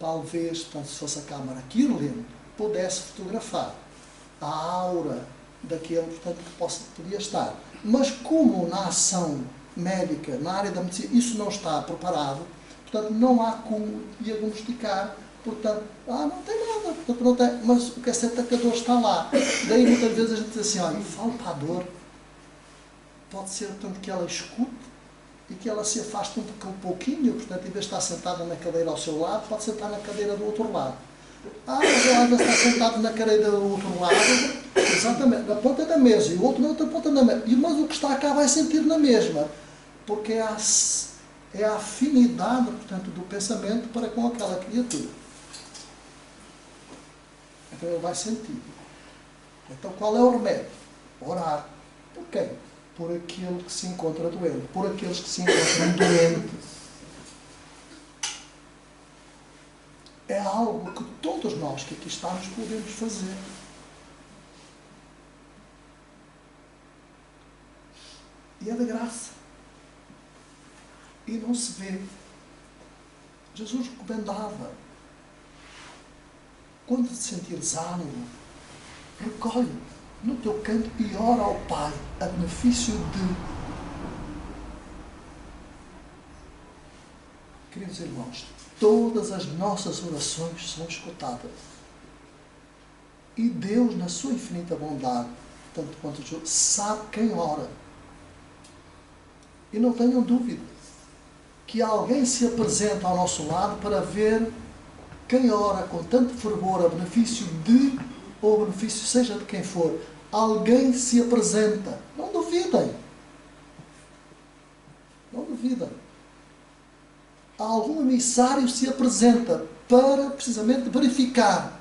Talvez, portanto, se fosse a câmara quirúrgica, pudesse fotografar a aura daquele, portanto, que podia estar. Mas como na ação médica, na área da medicina, isso não está preparado, portanto, não há como diagnosticar, portanto, não tem nada, portanto, não tem, mas o que é certo é que a dor está lá. Daí muitas vezes a gente diz assim, olha, falo para a dor, pode ser, portanto, que ela escute e que ela se afaste um pouquinho, portanto, em vez de estar sentada na cadeira ao seu lado, pode sentar na cadeira do outro lado. Mas ela está sentado na cadeira do outro lado, exatamente, na ponta da mesa, e o outro na outra ponta da mesa. Mas o que está cá vai sentir na mesma, porque é a afinidade, portanto, do pensamento para com aquela criatura. Então ele vai sentir. Então qual é o remédio? Orar. Por quem? Por aquele que se encontra doente, por aqueles que se encontram doentes. É algo que todos nós que aqui estamos podemos fazer. E é de graça. E não se vê. Jesus recomendava, quando te sentires ânimo, recolhe no teu canto e ora ao Pai a benefício de... Queridos irmãos, todas as nossas orações são escutadas. E Deus, na sua infinita bondade, tanto quanto Jesus, sabe quem ora. E não tenham dúvida que alguém se apresenta ao nosso lado para ver quem ora com tanto fervor a benefício de, ou benefício seja de quem for. Alguém se apresenta. Não duvidem. Não duvidem. Algum emissário se apresenta para, precisamente, verificar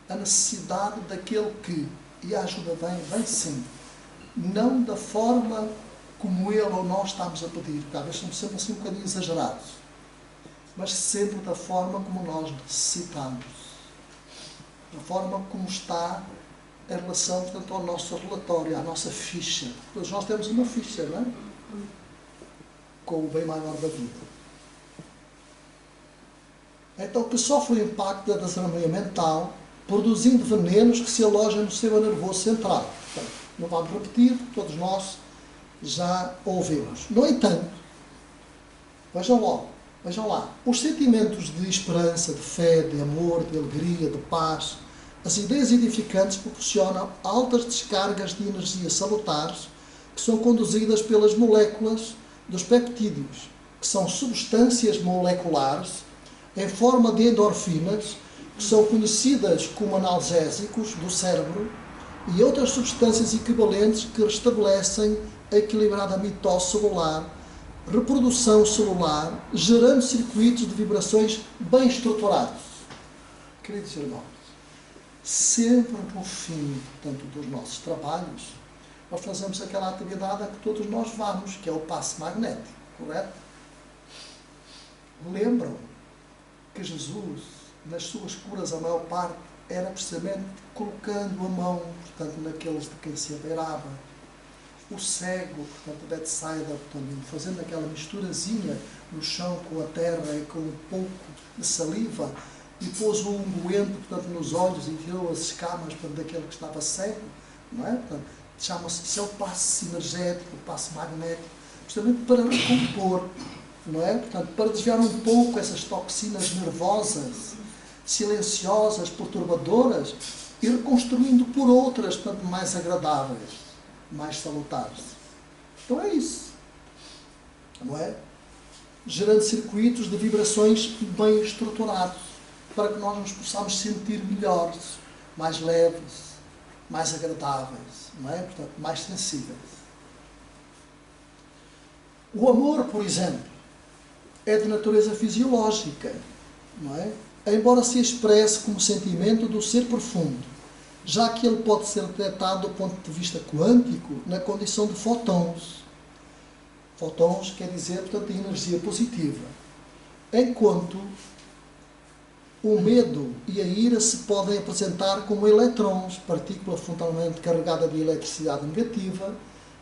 a necessidade daquele que, e a ajuda vem sim, não da forma como ele ou nós estamos a pedir, talvez somos sempre assim um bocadinho exagerados, mas sempre da forma como nós necessitamos, da forma como está em relação, portanto, ao nosso relatório, à nossa ficha. Todos nós temos uma ficha, não é? Com o bem maior da vida. Então, que sofre o impacto da desarmonia mental, produzindo venenos que se alojam no sistema nervoso central. Portanto, não vamos repetir, porque todos nós já ouvimos. No entanto, vejam lá, os sentimentos de esperança, de fé, de amor, de alegria, de paz, as ideias edificantes proporcionam altas descargas de energia salutares que são conduzidas pelas moléculas dos peptídeos, que são substâncias moleculares em forma de endorfinas, que são conhecidas como analgésicos do cérebro, e outras substâncias equivalentes que restabelecem a equilibrada mitose celular, reprodução celular, gerando circuitos de vibrações bem estruturados. Queridos irmãos, sempre no fim, portanto, dos nossos trabalhos, nós fazemos aquela atividade a que todos nós vamos, que é o passe magnético, correto? lembram que Jesus, nas suas curas, a maior parte, era precisamente colocando a mão, portanto, naqueles de quem se abeirava. O cego, portanto, de Betsaida, portanto, fazendo aquela misturazinha no chão com a terra e com um pouco de saliva, e pôs o unguento, portanto, nos olhos e tirou as escamas, portanto, daquele que estava cego, não é? Portanto, chama-se, isso é o passe sinergético, o passe magnético, justamente para recompor, não é? Portanto, para desviar um pouco essas toxinas nervosas, silenciosas, perturbadoras, e reconstruindo por outras, portanto, mais agradáveis, mais salutares. Então é isso, não é? Gerando circuitos de vibrações bem estruturados, para que nós nos possamos sentir melhores, mais leves, mais agradáveis, não é? Portanto, mais sensíveis. O amor, por exemplo, é de natureza fisiológica, não é? Embora se expresse como sentimento do ser profundo, já que ele pode ser detectado do ponto de vista quântico na condição de fótons. Fótons quer dizer, portanto, energia positiva. Enquanto o medo e a ira se podem apresentar como eletrons, partícula frontalmente carregada de eletricidade negativa,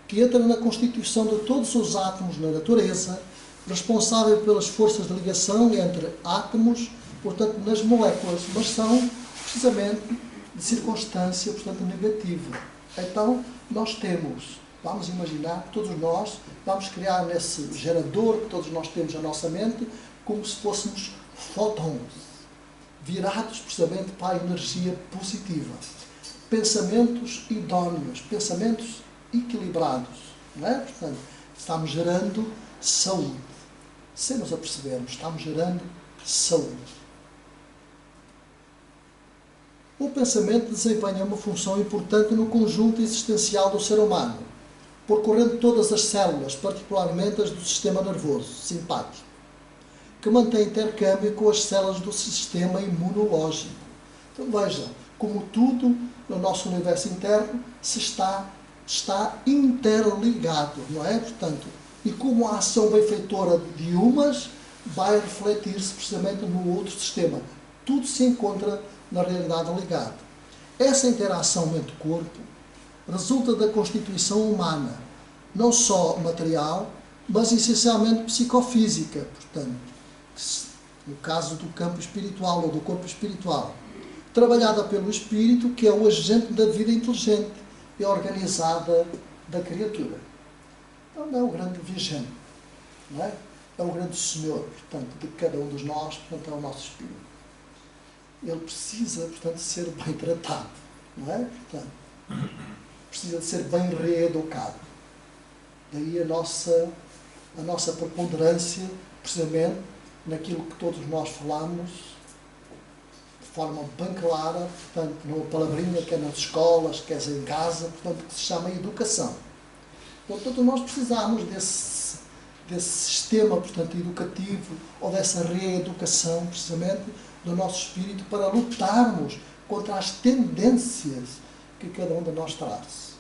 que entra na constituição de todos os átomos na natureza, responsável pelas forças de ligação entre átomos, portanto, nas moléculas, mas são precisamente de circunstância, portanto, negativa. Então, nós temos, vamos imaginar, todos nós vamos criar nesse gerador que todos nós temos na nossa mente, como se fôssemos fótons, virados precisamente para a energia positiva. Pensamentos idóneos, pensamentos equilibrados, não é? Portanto, estamos gerando saúde. Sem nos apercebermos, estamos gerando saúde. O pensamento desempenha uma função importante no conjunto existencial do ser humano, percorrendo todas as células, particularmente as do sistema nervoso simpático, que mantém intercâmbio com as células do sistema imunológico. Então vejam, como tudo no nosso universo interno está interligado, não é? Portanto, e como a ação benfeitora de umas vai refletir-se precisamente no outro sistema. Tudo se encontra na realidade ligado. Essa interação mente-corpo resulta da constituição humana, não só material, mas essencialmente psicofísica, portanto, no caso do campo espiritual ou do corpo espiritual, trabalhada pelo espírito, que é o agente da vida inteligente e organizada da criatura. Então é o grande viajante, não é? É o grande senhor, portanto, de cada um dos nós, portanto, é o nosso espírito. Ele precisa, portanto, ser bem tratado, não é? Portanto, precisa de ser bem reeducado. Daí a nossa preponderância, precisamente, naquilo que todos nós falamos, de forma bem clara, portanto, numa palavrinha que é nas escolas, que é em casa, portanto, que se chama educação. Então, todos nós precisamos desse sistema, portanto, educativo, ou dessa reeducação, precisamente, do nosso espírito, para lutarmos contra as tendências que cada um de nós traz.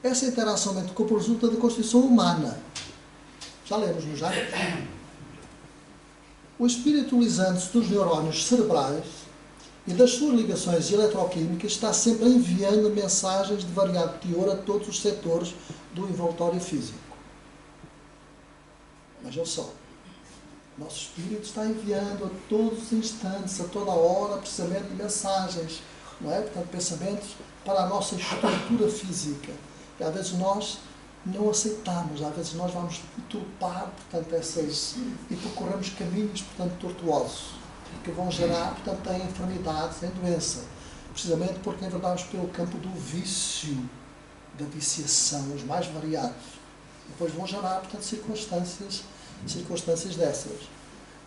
Essa interação mente-corpo resulta da constituição humana. Já lemos, não já? O espírito, utilizando-se dos neurónios cerebrais e das suas ligações eletroquímicas, está sempre enviando mensagens de variado teor a todos os setores do envoltório físico. Vejam só. Nosso espírito está enviando a todos os instantes, a toda hora, precisamente mensagens, não é? Portanto, pensamentos para a nossa estrutura física. E às vezes nós não aceitamos, às vezes nós vamos turpar, portanto, e percorremos caminhos, portanto, tortuosos, que vão gerar, portanto, em enfermidades, em doença. Precisamente porque enverdamos pelo campo do vício, da viciação, os mais variados. Depois vão gerar, portanto, circunstâncias dessas.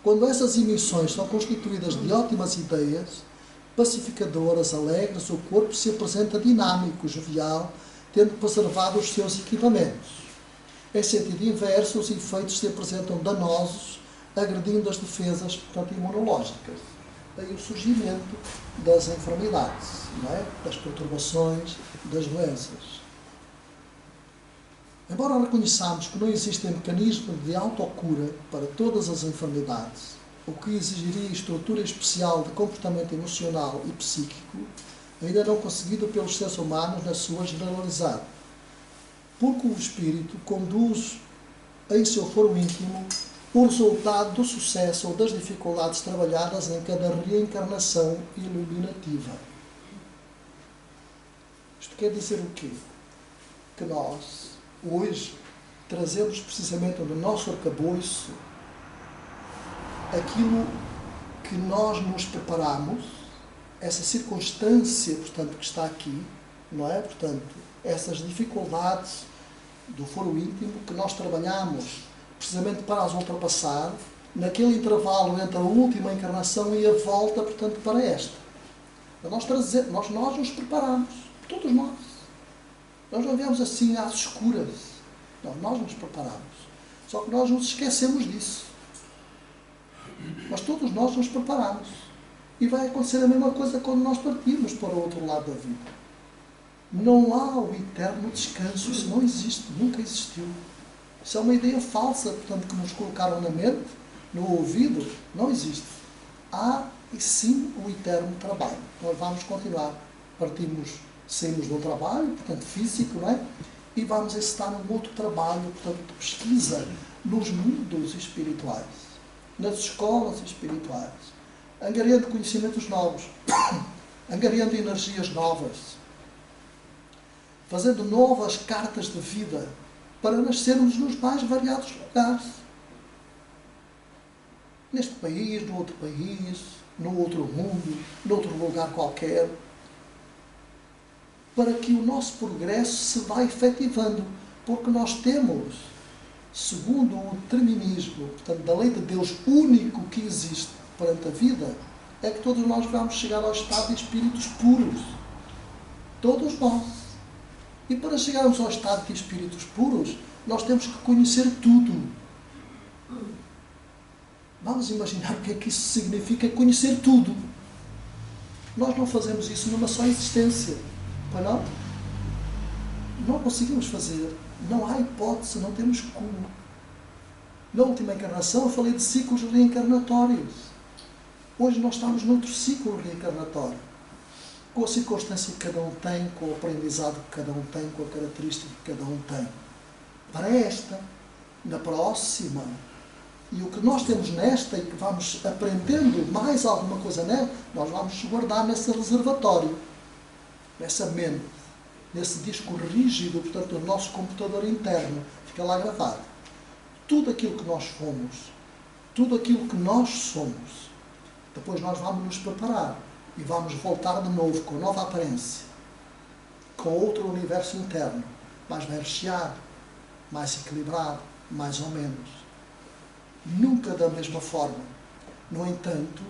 Quando essas emissões são constituídas de ótimas ideias, pacificadoras, alegres, o corpo se apresenta dinâmico, jovial, tendo preservado os seus equipamentos. Em sentido inverso, os efeitos se apresentam danosos, agredindo as defesas, portanto, imunológicas. Daí o surgimento das enfermidades, não é? Das perturbações, das doenças. Embora reconheçamos que não existem mecanismos de autocura para todas as enfermidades, o que exigiria estrutura especial de comportamento emocional e psíquico, ainda não conseguido pelos seres humanos na sua generalidade. Porque o espírito conduz em seu foro íntimo o resultado do sucesso ou das dificuldades trabalhadas em cada reencarnação iluminativa. Isto quer dizer o quê? Que nós, hoje, trazemos precisamente no nosso arcabouço aquilo que nós nos preparamos, essa circunstância, portanto, que está aqui, não é? Portanto, essas dificuldades do foro íntimo que nós trabalhamos precisamente para as ultrapassar, naquele intervalo entre a última encarnação e a volta, portanto, para esta. Nós nos preparamos, todos nós. Nós não viemos assim às escuras. Não, nós nos preparamos. Só que nós nos esquecemos disso. Mas todos nós nos preparamos. E vai acontecer a mesma coisa quando nós partirmos para o outro lado da vida. Não há o eterno descanso. Isso não existe, nunca existiu. Isso é uma ideia falsa, portanto, que nos colocaram na mente, no ouvido. Não existe. Há, e sim, o eterno trabalho. Nós vamos continuar. Saímos do trabalho, portanto, físico, não é? E vamos encetar um outro trabalho, portanto, de pesquisa nos mundos espirituais, nas escolas espirituais, angariando conhecimentos novos, angariando energias novas, fazendo novas cartas de vida para nascermos nos mais variados lugares. Neste país, no outro mundo, noutro lugar qualquer, para que o nosso progresso se vá efetivando, porque nós temos, segundo o determinismo, portanto, da lei de Deus único que existe perante a vida, é que todos nós vamos chegar ao estado de espíritos puros. Todos nós. E para chegarmos ao estado de espíritos puros, nós temos que conhecer tudo. Vamos imaginar o que é que isso significa, conhecer tudo. Nós não fazemos isso numa só existência. Pois não? Não conseguimos fazer. Não há hipótese, não temos como. Na última encarnação eu falei de ciclos reencarnatórios. Hoje nós estamos noutro ciclo reencarnatório. Com a circunstância que cada um tem, com o aprendizado que cada um tem, com a característica que cada um tem. Para esta, na próxima, e o que nós temos nesta e que vamos aprendendo mais alguma coisa nela, nós vamos guardar nesse reservatório. Nessa mente, nesse disco rígido, portanto, do nosso computador interno, fica lá gravado. Tudo aquilo que nós fomos, tudo aquilo que nós somos, depois nós vamos nos preparar e vamos voltar de novo com nova aparência, com outro universo interno, mais bem recheado, mais equilibrado, mais ou menos. Nunca da mesma forma. No entanto,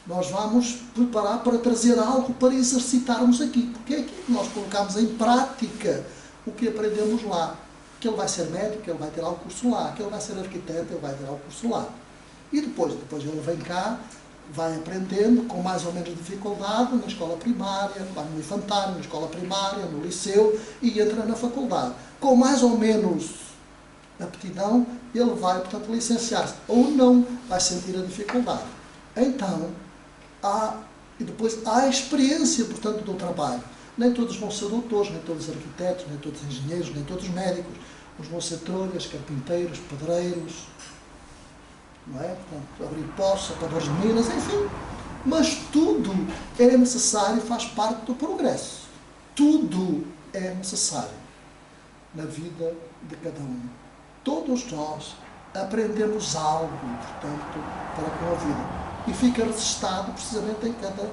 nós vamos preparar para trazer algo para exercitarmos aqui. Porque é aqui que nós colocamos em prática o que aprendemos lá. Que ele vai ser médico, ele vai tirar o curso lá. Que ele vai ser arquiteto, ele vai tirar o curso lá. E depois ele vem cá, vai aprendendo com mais ou menos dificuldade na escola primária, vai no infantário, na escola primária, no liceu e entra na faculdade. Com mais ou menos aptidão, ele vai, portanto, licenciar-se. Ou não, vai sentir a dificuldade. Então, e depois há a experiência, portanto, do trabalho. Nem todos vão ser doutores, nem todos arquitetos, nem todos engenheiros, nem todos médicos. Uns vão ser trolhas, carpinteiros, pedreiros, não é? Portanto, abrir poços, apadores de minas, enfim. Mas tudo é necessário e faz parte do progresso. Tudo é necessário na vida de cada um. Todos nós aprendemos algo, portanto, para com a vida. E fica registado precisamente em cada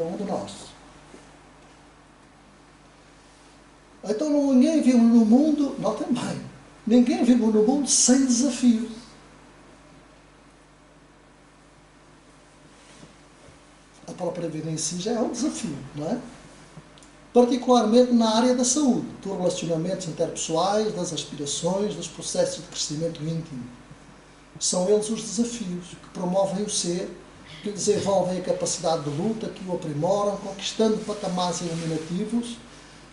um de nós. Então ninguém vive no mundo, notem bem, ninguém vive no mundo sem desafios. A própria vida em si já é um desafio, não é? Particularmente na área da saúde, dos relacionamentos interpessoais, das aspirações, dos processos de crescimento íntimo. São eles os desafios que promovem o ser, que desenvolvem a capacidade de luta, que o aprimoram, conquistando patamares iluminativos,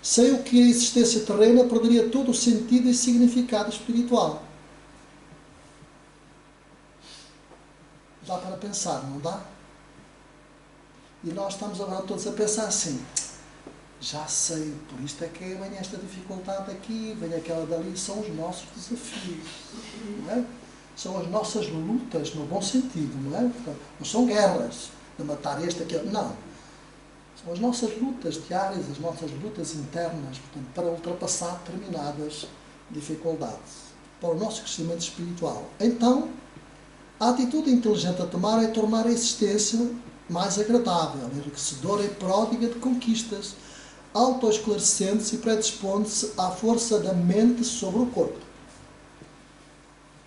sem o que a existência terrena perderia todo o sentido e significado espiritual. Dá para pensar, não dá? E nós estamos agora todos a pensar assim, já sei, por isto é que vem esta dificuldade aqui, vem aquela dali, são os nossos desafios, não é? São as nossas lutas, no bom sentido, não é? Não são guerras, de matar este, aquele, não. São as nossas lutas diárias, as nossas lutas internas, portanto, para ultrapassar determinadas dificuldades, para o nosso crescimento espiritual. Então, a atitude inteligente a tomar é tornar a existência mais agradável, enriquecedora e pródiga de conquistas, autoesclarecendo-se e predispondo-se à força da mente sobre o corpo.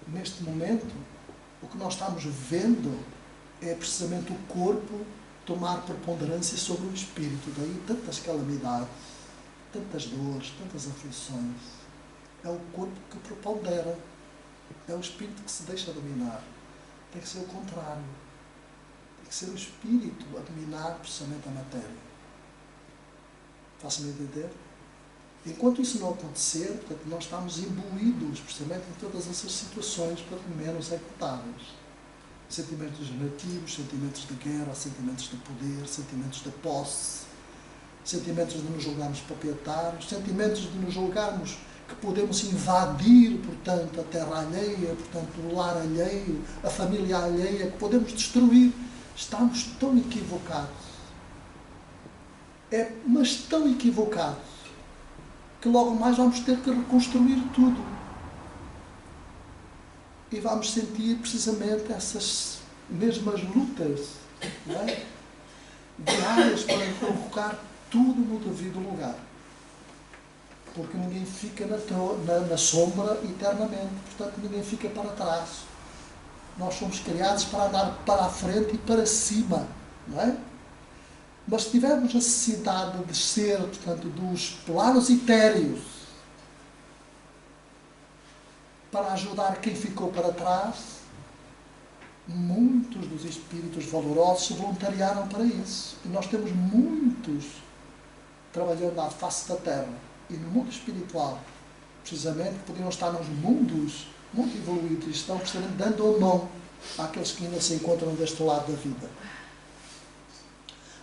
Neste momento, o que nós estamos vendo é precisamente o corpo tomar preponderância sobre o espírito. Daí tantas calamidades, tantas dores, tantas aflições. É o corpo que prepondera. É o espírito que se deixa dominar. Tem que ser o contrário. Tem que ser o espírito a dominar precisamente a matéria. Faço-me entender? Enquanto isso não acontecer, portanto, nós estamos imbuídos precisamente em todas essas situações, portanto, menos equitáveis. Sentimentos negativos, sentimentos de guerra, sentimentos de poder, sentimentos de posse, sentimentos de nos julgarmos proprietários, sentimentos de nos julgarmos que podemos invadir, portanto, a terra alheia, portanto, o lar alheio, a família alheia, que podemos destruir. Estamos tão equivocados. Mas tão equivocados, que logo mais vamos ter que reconstruir tudo. E vamos sentir precisamente essas mesmas lutas, não é? Diárias para colocar tudo no devido lugar. Porque ninguém fica na sombra eternamente. Portanto, ninguém fica para trás. Nós somos criados para andar para a frente e para cima, não é? Mas se tivermos necessidade de descer, portanto, dos planos etéreos para ajudar quem ficou para trás, muitos dos espíritos valorosos se voluntariaram para isso. E nós temos muitos trabalhando à face da Terra e no mundo espiritual, precisamente, que podiam estar nos mundos muito evoluídos e estão precisamente dando a mão àqueles que ainda se encontram deste lado da vida.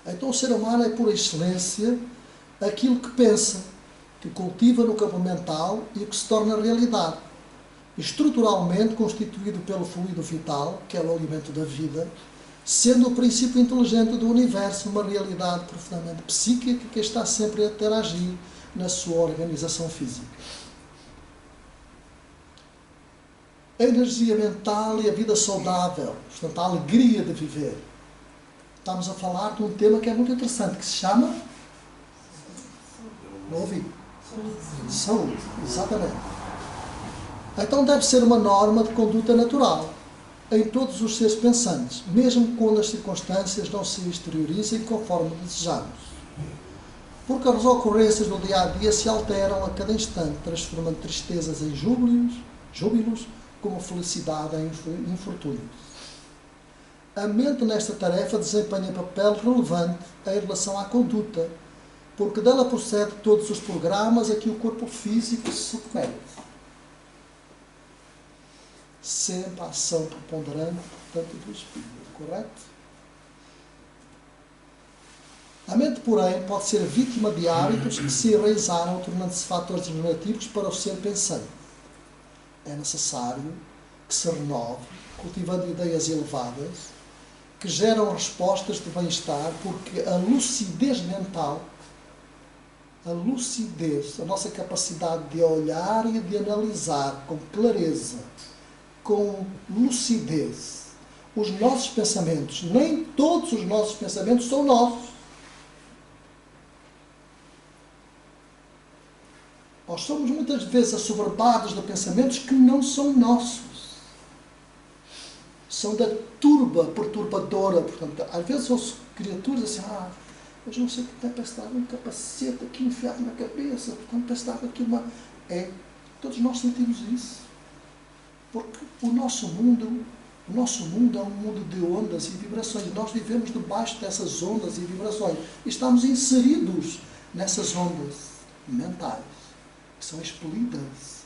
Então o ser humano é, por excelência, aquilo que pensa, que cultiva no campo mental e que se torna realidade. Estruturalmente constituído pelo fluido vital, que é o alimento da vida, sendo o princípio inteligente do universo uma realidade profundamente psíquica que está sempre a interagir na sua organização física. A energia mental e a vida saudável, portanto, a alegria de viver. Estamos a falar de um tema que é muito interessante, que se chama... Não ouvi? Saúde, exatamente. Então deve ser uma norma de conduta natural em todos os seres pensantes, mesmo quando as circunstâncias não se exteriorizem conforme desejamos. Porque as ocorrências do dia-a-dia se alteram a cada instante, transformando tristezas em júbilos, como felicidade em infortúnios. A mente nesta tarefa desempenha papel relevante em relação à conduta, porque dela procede todos os programas a que o corpo físico se submete. Sempre a ação preponderante, portanto, do espírito, correto? A mente, porém, pode ser vítima de hábitos que se enraizaram, tornando-se fatores negativos para o ser pensante. É necessário que se renove, cultivando ideias elevadas, que geram respostas de bem-estar, porque a lucidez mental, a nossa capacidade de olhar e de analisar com clareza, com lucidez, os nossos pensamentos, nem todos os nossos pensamentos são nossos. Nós somos muitas vezes assoberbados de pensamentos que não são nossos. São da turba perturbadora. Portanto, às vezes ouço criaturas assim, mas não sei o que tem para estar um capacete aqui enfiado na cabeça, portanto, para estar aqui uma... Todos nós sentimos isso. Porque o nosso mundo é um mundo de ondas e vibrações. Nós vivemos debaixo dessas ondas e vibrações. E estamos inseridos nessas ondas mentais, que são expelidas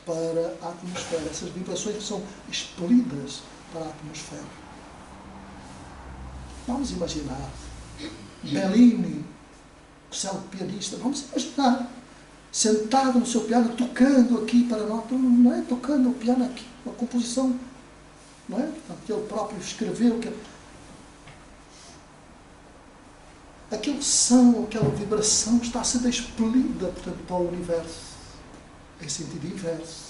para a atmosfera. Essas vibrações que são expelidas para a atmosfera. Vamos imaginar Bellini, o célebre pianista, vamos imaginar, sentado no seu piano, tocando aqui para nós, não é tocando o piano aqui, uma composição, não é? Portanto, ele próprio escreveu que aquele som, aquela vibração está a ser expelida, portanto, para o universo, em sentido inverso.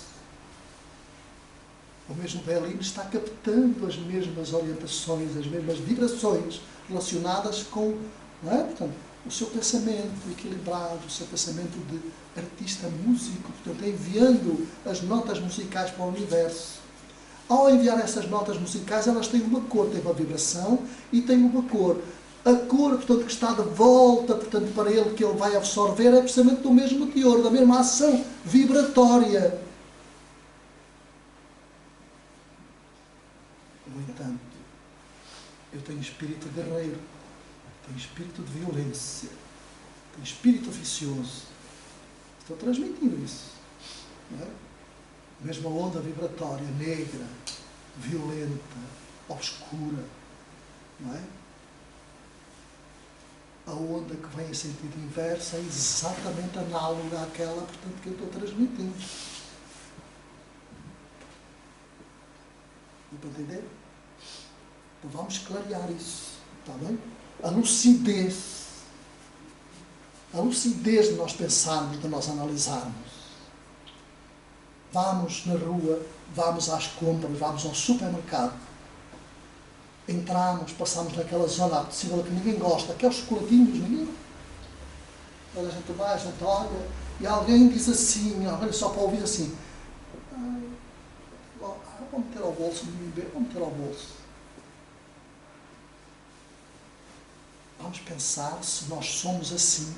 O mesmo Bellini está captando as mesmas orientações, as mesmas vibrações relacionadas com, não é? Portanto, o seu pensamento equilibrado, o seu pensamento de artista músico, portanto, enviando as notas musicais para o universo. Ao enviar essas notas musicais, elas têm uma cor, têm uma vibração e têm uma cor. A cor, portanto, que está de volta, portanto, para ele, que ele vai absorver, é precisamente do mesmo teor, da mesma ação vibratória. No entanto, eu tenho espírito guerreiro, tenho espírito de violência, tenho espírito oficioso. Estou transmitindo isso. Não é? A mesma onda vibratória, negra, violenta, obscura. Não é? A onda que vem em sentido inverso é exatamente análoga àquela, portanto, que eu estou transmitindo. Dá para entender? Então vamos clarear isso. Está bem? A lucidez de nós pensarmos, de nós analisarmos. Vamos na rua, vamos às compras, vamos ao supermercado. Entramos, passamos naquela zona apetecível que ninguém gosta, aqueles chocolatinhos, ninguém. Quando a gente vai, a gente olha, e alguém diz assim, alguém só para ouvir assim, vou meter ao bolso, vou meter ao bolso. Vamos pensar se nós somos assim,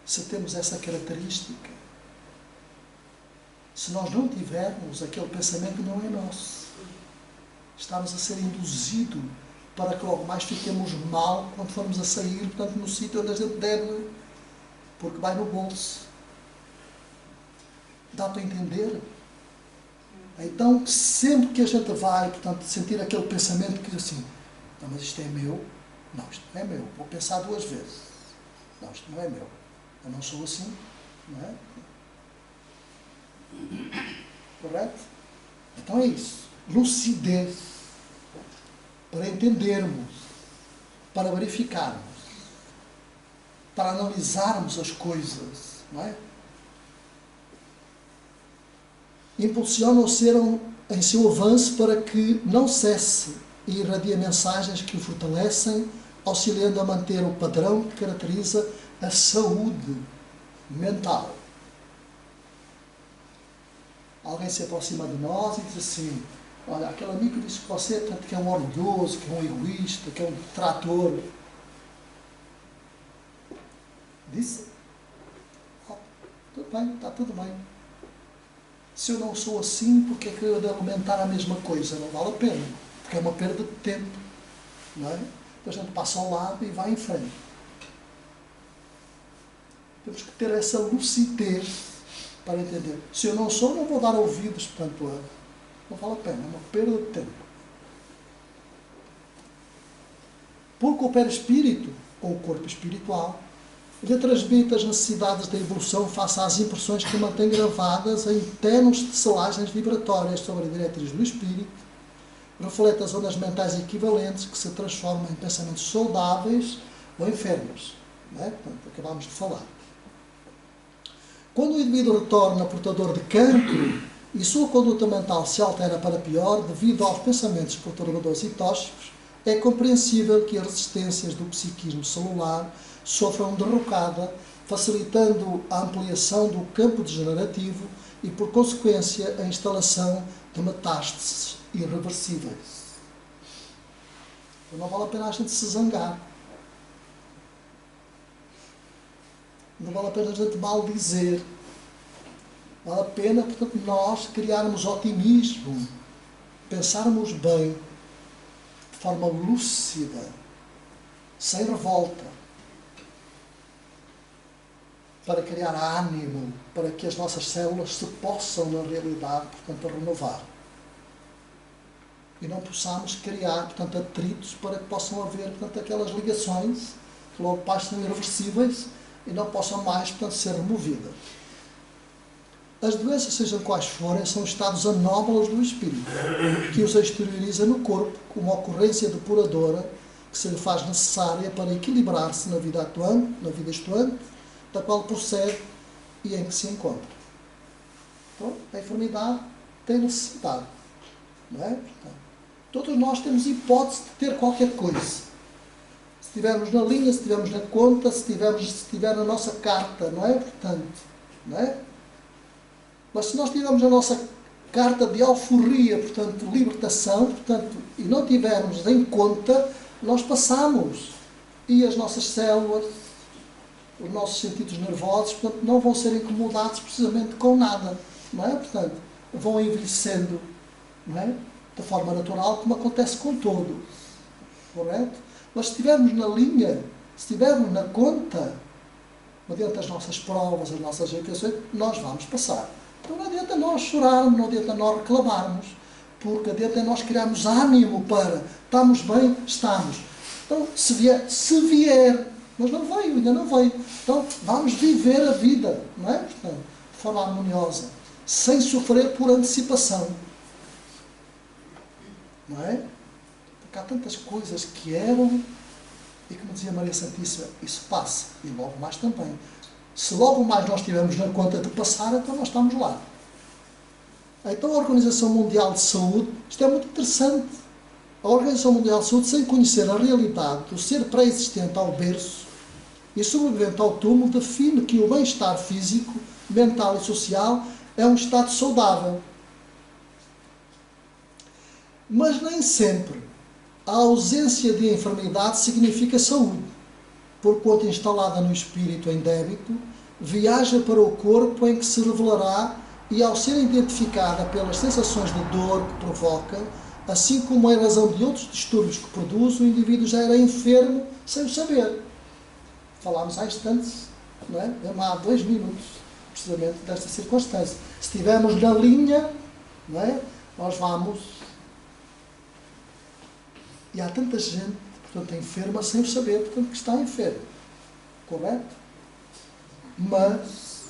se temos essa característica. Se nós não tivermos, aquele pensamento não é nosso. Estamos a ser induzidos para que logo mais fiquemos mal quando formos a sair, portanto, no sítio onde a gente deve, porque vai no bolso. Dá para entender? Então, sempre que a gente vai, portanto, sentir aquele pensamento que diz assim, não, mas isto é meu? Não, isto não é meu. Vou pensar duas vezes. Não, isto não é meu. Eu não sou assim, não é? Correto? Então é isso. Lucidez. Para entendermos, para verificarmos, para analisarmos as coisas, não é? Impulsiona o ser em seu avanço para que não cesse e irradia mensagens que o fortalecem, auxiliando a manter o padrão que caracteriza a saúde mental. Alguém se aproxima de nós e diz assim, olha, aquele amigo disse que você que é um orgulhoso, que é um egoísta, que é um detrator. Disse? Tudo bem, está tudo bem. Se eu não sou assim, por que é que eu devo alimentar a mesma coisa? Não vale a pena, porque é uma perda de tempo. Não é? Então a gente passa ao lado e vai em frente. Temos que ter essa lucidez para entender. Se eu não sou, não vou dar ouvidos, portanto, não vale a pena, é uma perda de tempo. Porque o perispírito, ou o corpo espiritual, lhe transmite as necessidades da evolução face às impressões que mantém gravadas em tenos tecelagens vibratórias sobre a diretriz do espírito, reflete as ondas mentais equivalentes que se transformam em pensamentos saudáveis ou enfermos. Não é? Portanto, acabámos de falar. Quando o indivíduo retorna portador de cancro e sua conduta mental se altera para pior devido aos pensamentos perturbadores e tóxicos, é compreensível que as resistências do psiquismo celular sofram derrocada, facilitando a ampliação do campo degenerativo e, por consequência, a instalação de metástases irreversíveis. Então não vale a pena a gente se zangar. Não vale a pena a gente maldizer. Vale a pena, portanto, nós criarmos otimismo, pensarmos bem, de forma lúcida, sem revolta. para criar ânimo, para que as nossas células se possam, na realidade, portanto, renovar. E não possamos criar, portanto, atritos para que possam haver, portanto, aquelas ligações que logo passam irreversíveis e não possam mais, portanto, ser removidas. As doenças, sejam quais forem, são estados anómalos do espírito, que os exterioriza no corpo como ocorrência depuradora que se lhe faz necessária para equilibrar-se na vida atuante, da qual procede e em que se encontra. Então, a enfermidade tem necessidade, não é? Portanto, todos nós temos hipótese de ter qualquer coisa. Se estivermos na linha, se estivermos na conta, se estiver na nossa carta, não é? Portanto, não é? Mas se nós tivermos a nossa carta de alforria, portanto, de libertação, portanto, e não tivermos em conta, nós passamos. E as nossas células, os nossos sentidos nervosos, portanto, não vão ser incomodados precisamente com nada, não é? Portanto, vão envelhecendo, não é? De forma natural, como acontece com todo. Correto? Mas se estivermos na linha, se estivermos na conta, mediante as nossas provas, as nossas educações, nós vamos passar. Então não adianta nós chorarmos, não adianta nós reclamarmos, porque adianta nós criarmos ânimo para estamos bem, estamos. Então, se vier, mas não veio, ainda não veio. Então, vamos viver a vida, não é? Portanto, de forma harmoniosa, sem sofrer por antecipação. Não é? Porque há tantas coisas que eram e, como dizia Maria Santíssima, isso passa. E logo mais também. Se logo mais nós tivermos na conta de passar, então nós estamos lá. Então a Organização Mundial de Saúde, isto é muito interessante. A Organização Mundial de Saúde, sem conhecer a realidade do ser pré-existente ao berço e sobrevivente ao túmulo, define que o bem-estar físico, mental e social é um estado saudável. Mas nem sempre a ausência de enfermidade significa saúde, porquanto instalada no espírito em débito, viaja para o corpo em que se revelará e, ao ser identificada pelas sensações de dor que provoca, assim como em razão de outros distúrbios que produz, o indivíduo já era enfermo sem o saber. Falámos há instantes, não é? Há 2 minutos, precisamente desta circunstância. Se estivermos na linha, não é? Nós vamos... E há tanta gente, portanto, enferma sem o saber, portanto, que está enfermo. Correto? Mas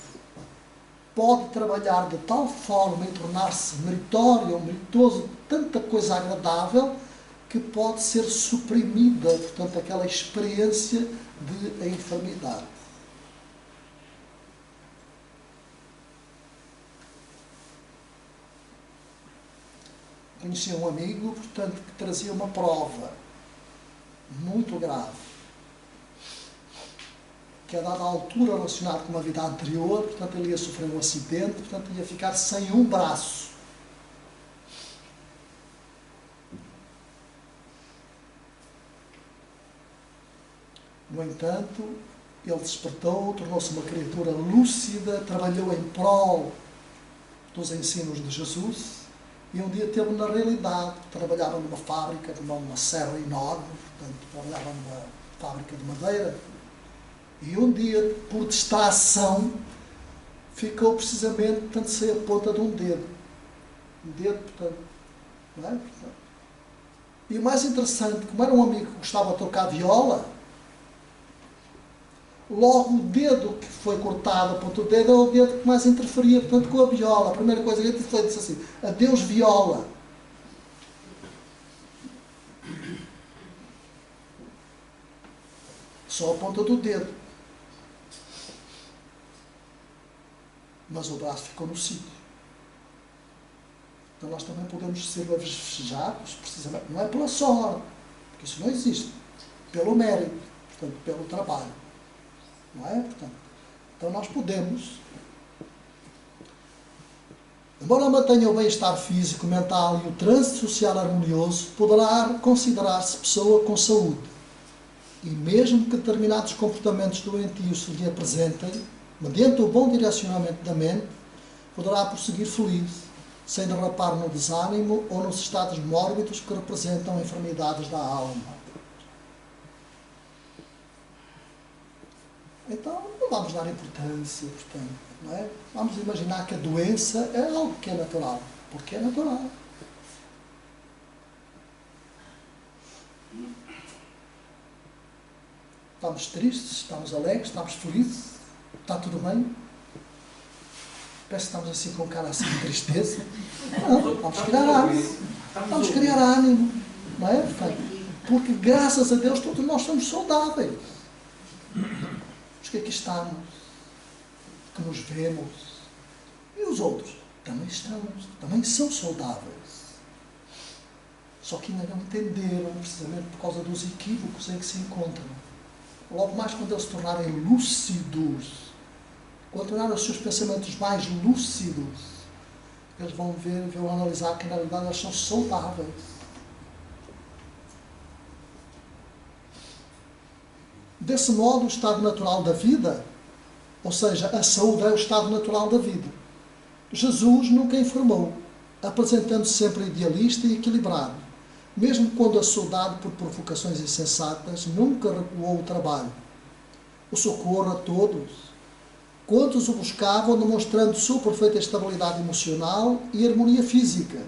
pode trabalhar de tal forma em tornar-se meritório ou meritoso de tanta coisa agradável que pode ser suprimida, portanto, aquela experiência de enfermidade. Conheci um amigo, portanto, que trazia uma prova muito grave, que a dada altura relacionada com uma vida anterior, portanto, ele ia sofrer um acidente, portanto, ia ficar sem um braço. No entanto, ele despertou, tornou-se uma criatura lúcida, trabalhou em prol dos ensinos de Jesus e um dia teve na realidade, trabalhava numa fábrica, numa serra enorme, portanto, trabalhava numa fábrica de madeira, e um dia, por distração, ficou precisamente, portanto, sem a ponta de um dedo. Um dedo, portanto, não é? Portanto, e o mais interessante, como era um amigo que gostava de tocar viola, logo o dedo que foi cortado, o dedo é o dedo que mais interferia, portanto, com a viola. A primeira coisa que ele foi disse assim: adeus viola. Só a ponta do dedo. Mas o braço ficou no sítio. Então nós também podemos ser festejados, precisamente, não é pela sorte, porque isso não existe, pelo mérito, portanto, pelo trabalho. Não é? Portanto, então nós podemos, embora mantenha o bem-estar físico, mental e o trânsito social harmonioso, poderá considerar-se pessoa com saúde. E mesmo que determinados comportamentos doentios se lhe apresentem, mediante o bom direcionamento da mente, poderá prosseguir feliz, sem derrapar no desânimo ou nos estados mórbidos que representam enfermidades da alma. Então, não vamos dar importância, portanto, não é? Vamos imaginar que a doença é algo que é natural, porque é natural. Estamos tristes, estamos alegres, estamos felizes, está tudo bem. Parece que estamos assim com cara assim de tristeza. Não, vamos criar ânimo. Vamos criar ânimo, não é? Porque graças a Deus todos nós somos saudáveis. Os que aqui estamos, que nos vemos, e os outros também estamos, também são saudáveis. Só que ainda não entenderam, precisamente por causa dos equívocos em que se encontram. Logo mais quando eles se tornarem lúcidos, quando tornarem os seus pensamentos mais lúcidos, eles vão ver, vão analisar que na realidade eles são saudáveis. Desse modo, o estado natural da vida, ou seja, a saúde é o estado natural da vida, Jesus nunca informou, apresentando-se sempre idealista e equilibrado. Mesmo quando açoitado por provocações insensatas, nunca recuou o trabalho, o socorro a todos, quantos o buscavam, demonstrando sua perfeita estabilidade emocional e harmonia física,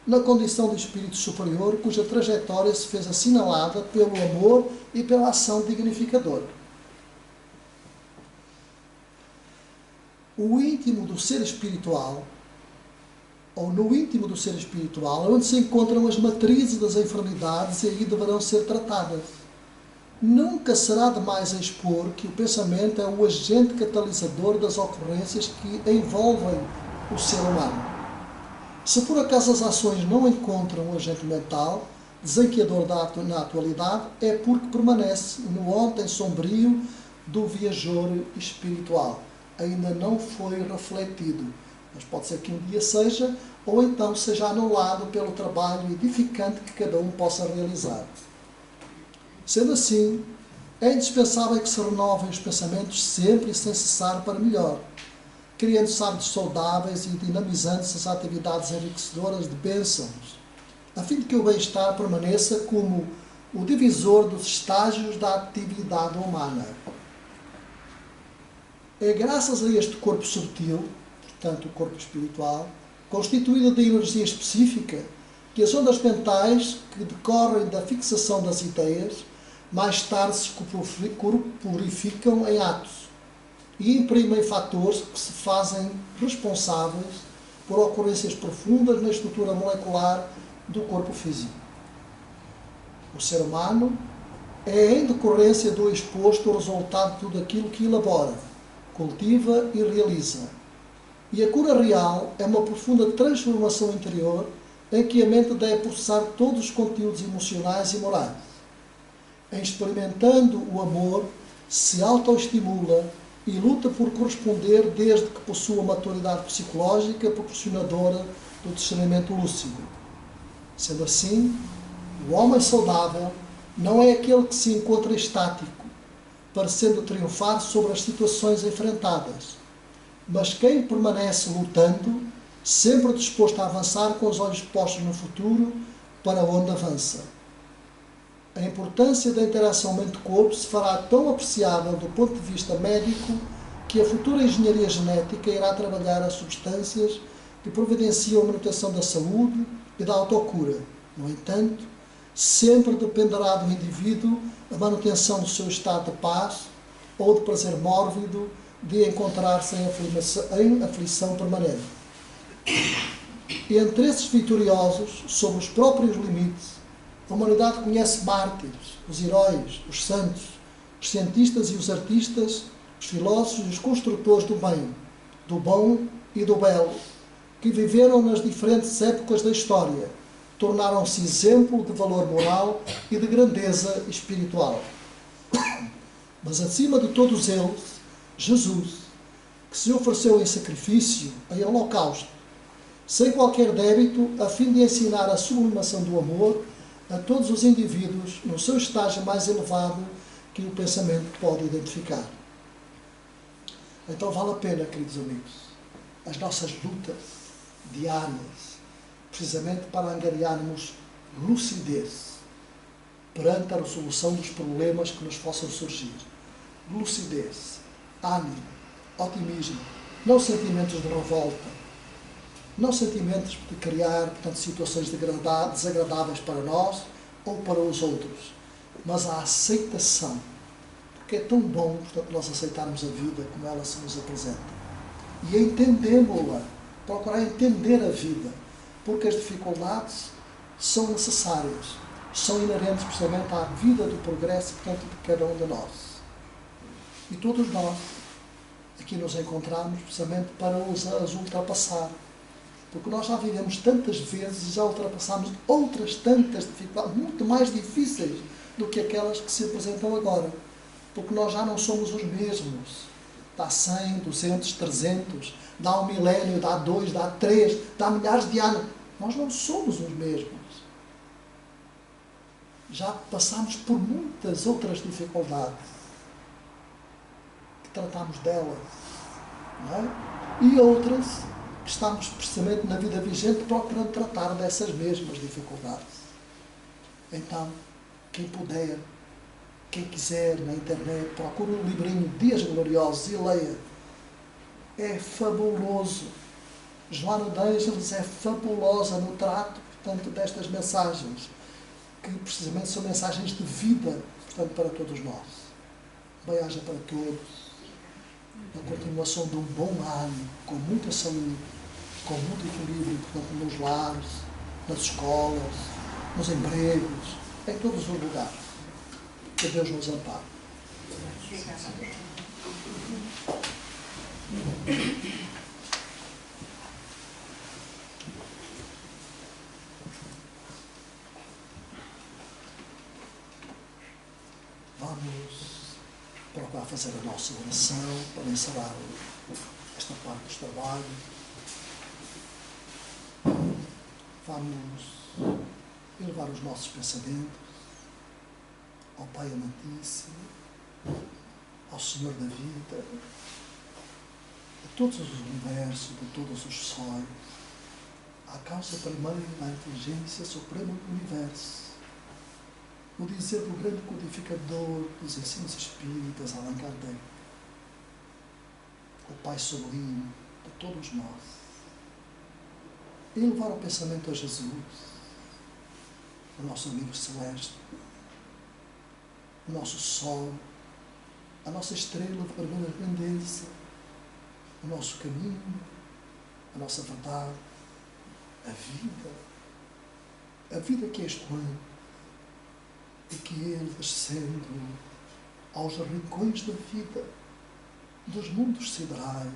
na condição de espírito superior, cuja trajetória se fez assinalada pelo amor e pela ação dignificadora. O íntimo do ser espiritual, ou no íntimo do ser espiritual, é onde se encontram as matrizes das enfermidades e aí deverão ser tratadas. Nunca será demais expor que o pensamento é o agente catalisador das ocorrências que envolvem o ser humano. Se por acaso as ações não encontram um agente mental, desenqueador na atualidade, é porque permanece no ontem sombrio do viajor espiritual. Ainda não foi refletido. Mas pode ser que um dia seja, ou então seja anulado pelo trabalho edificante que cada um possa realizar. Sendo assim, é indispensável que se renovem os pensamentos sempre e sem cessar para melhor, criando hábitos saudáveis e dinamizando-se as atividades enriquecedoras de bênçãos, a fim de que o bem-estar permaneça como o divisor dos estágios da atividade humana. É graças a este corpo subtil, portanto o corpo espiritual, constituído de energia específica, que as ondas mentais que decorrem da fixação das ideias mais tarde se corporificam em atos e imprimem fatores que se fazem responsáveis por ocorrências profundas na estrutura molecular do corpo físico. O ser humano é, em decorrência do exposto, o resultado de tudo aquilo que elabora, cultiva e realiza. E a cura real é uma profunda transformação interior em que a mente deve processar todos os conteúdos emocionais e morais. Em experimentando o amor, se autoestimula e luta por corresponder desde que possua maturidade psicológica proporcionadora do discernimento lúcido. Sendo assim, o homem saudável não é aquele que se encontra estático, parecendo triunfar sobre as situações enfrentadas, mas quem permanece lutando, sempre disposto a avançar com os olhos postos no futuro, para onde avança. A importância da interação mente-corpo se fará tão apreciável do ponto de vista médico que a futura engenharia genética irá trabalhar as substâncias que providenciam a manutenção da saúde e da autocura. No entanto, sempre dependerá do indivíduo a manutenção do seu estado de paz ou de prazer mórbido de encontrar-se em aflição permanente. Entre esses vitoriosos, sobre os próprios limites, a humanidade conhece mártires, os heróis, os santos, os cientistas e os artistas, os filósofos e os construtores do bem, do bom e do belo, que viveram nas diferentes épocas da história, tornaram-se exemplo de valor moral e de grandeza espiritual. Mas acima de todos eles, Jesus, que se ofereceu em sacrifício, em holocausto, sem qualquer débito, a fim de ensinar a sublimação do amor a todos os indivíduos no seu estágio mais elevado que o pensamento pode identificar. Então vale a pena, queridos amigos, as nossas lutas diárias, precisamente para angariarmos lucidez perante a resolução dos problemas que nos possam surgir. lucidez, ânimo, otimismo, não sentimentos de revolta, não sentimentos de criar, portanto, situações desagradáveis para nós ou para os outros, mas a aceitação, porque é tão bom, portanto, nós aceitarmos a vida como ela se nos apresenta e entendemos-la, procurar entender a vida, porque as dificuldades são necessárias, são inerentes precisamente à vida do progresso, portanto, de cada um de nós. E todos nós aqui nos encontramos precisamente para as ultrapassar. Porque nós já vivemos tantas vezes e já ultrapassamos outras tantas dificuldades, muito mais difíceis do que aquelas que se apresentam agora. Porque nós já não somos os mesmos. Dá 100, 200, 300, dá 1 milénio, dá 2, dá 3, dá milhares de anos. Nós não somos os mesmos. Já passamos por muitas outras dificuldades. Que tratamos delas. Não é? E outras que estamos precisamente na vida vigente procurando tratar dessas mesmas dificuldades. Então, quem puder, quem quiser na internet, procure um livrinho Dias Gloriosos e leia. É fabuloso. Joana de Ângeles é fabulosa no trato, portanto, destas mensagens, que precisamente são mensagens de vida, portanto, para todos nós. Bem-aja para todos. A continuação de um bom ano, com muita saúde, com muito equilíbrio, portanto, nos lares, nas escolas, nos empregos, em todos os lugares. Que Deus nos ampare. Vamos procurar fazer a nossa oração para encerrar esta parte dos trabalhos. Vamos elevar os nossos pensamentos ao Pai amantíssimo, ao Senhor da vida, de todos os universos, de todos os sóis, à causa primeira da inteligência suprema do universo, o dizer do grande codificador dos ensinos espíritas, Allan Kardec, o Pai sublime de todos nós, e levar o pensamento a Jesus, o nosso amigo celeste, o nosso sol, a nossa estrela de permanente grandeza, o nosso caminho, a nossa verdade, a vida que é este ano, e que ele, descendo aos rincões da vida, dos mundos siderais,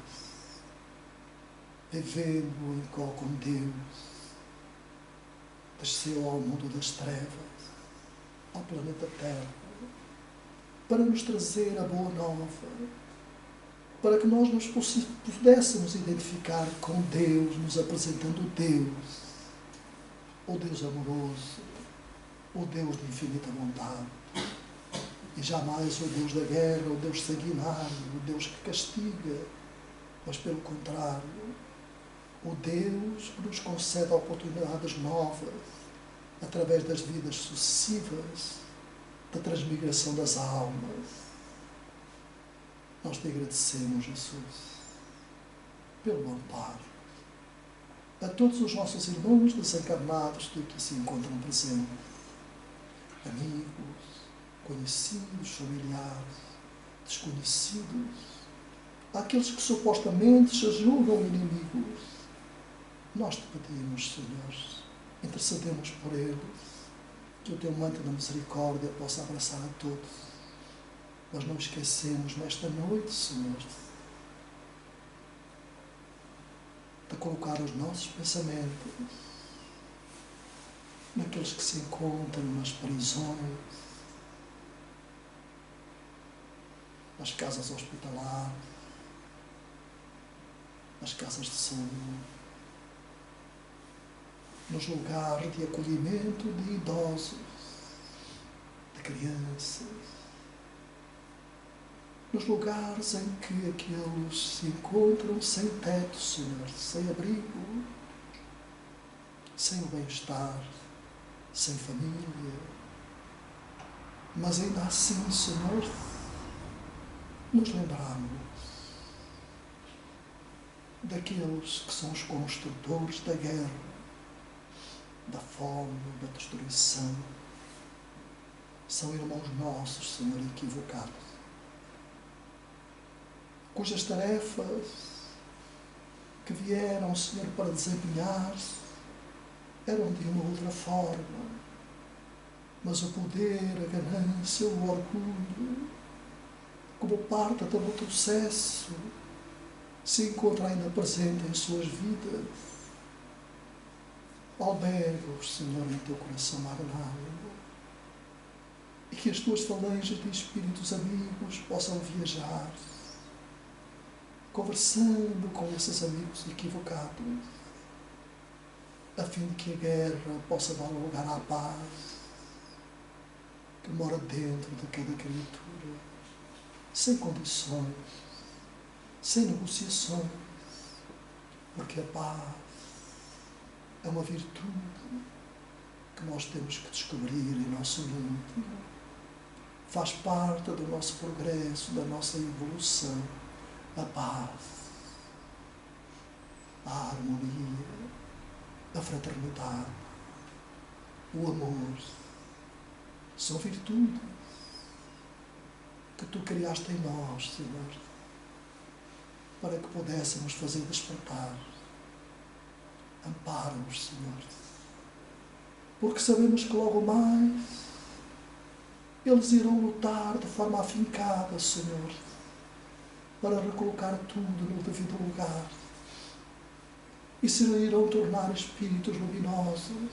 vivendo em có com Deus, desceu ao mundo das trevas, ao planeta Terra, para nos trazer a boa nova, para que nós nos pudéssemos identificar com Deus, nos apresentando Deus, o Deus amoroso, o Deus de infinita bondade, e jamais o Deus da guerra, o Deus sanguinário, o Deus que castiga, mas pelo contrário, o Deus que nos concede oportunidades novas, através das vidas sucessivas, da transmigração das almas. Nós te agradecemos, Jesus, pelo amparo a todos os nossos irmãos desencarnados que aqui se encontram presentes, amigos, conhecidos, familiares, desconhecidos, aqueles que supostamente se julgam inimigos. Nós te pedimos, Senhor, intercedemos por eles, que o teu manto da misericórdia possa abraçar a todos. Nós não esquecemos nesta noite, Senhor, de colocar os nossos pensamentos naqueles que se encontram nas prisões, nas casas hospitalares, nas casas de saúde, nos lugares de acolhimento de idosos, de crianças, nos lugares em que aqueles se encontram sem teto, Senhor, sem abrigo, sem o bem-estar, sem família, mas ainda assim, Senhor, nos lembrarmos daqueles que são os construtores da guerra, da fome, da destruição. São irmãos nossos, Senhor, equivocados, cujas tarefas que vieram, Senhor, para desempenhar-se eram de uma outra forma, mas o poder, a ganância, o orgulho, como parte de todo o processo, se encontra ainda presente em suas vidas. Alberga-os, Senhor, em teu coração magnânimo, e que as tuas falanges de espíritos amigos possam viajar, conversando com esses amigos equivocados, a fim de que a guerra possa dar lugar à paz que mora dentro de cada criatura, sem condições, sem negociações, porque a paz é uma virtude que nós temos que descobrir em nosso íntimo. Faz parte do nosso progresso, da nossa evolução, a paz, a harmonia, a fraternidade, o amor. São virtudes que tu criaste em nós, Senhor, para que pudéssemos fazer despertar. Ampara-nos, Senhor, porque sabemos que logo mais eles irão lutar de forma afincada, Senhor, para recolocar tudo no devido lugar e se irão tornar espíritos luminosos,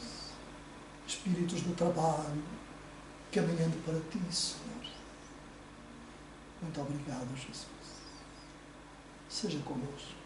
espíritos do trabalho, caminhando para ti, Senhor. Muito obrigado, Jesus. Seja conosco.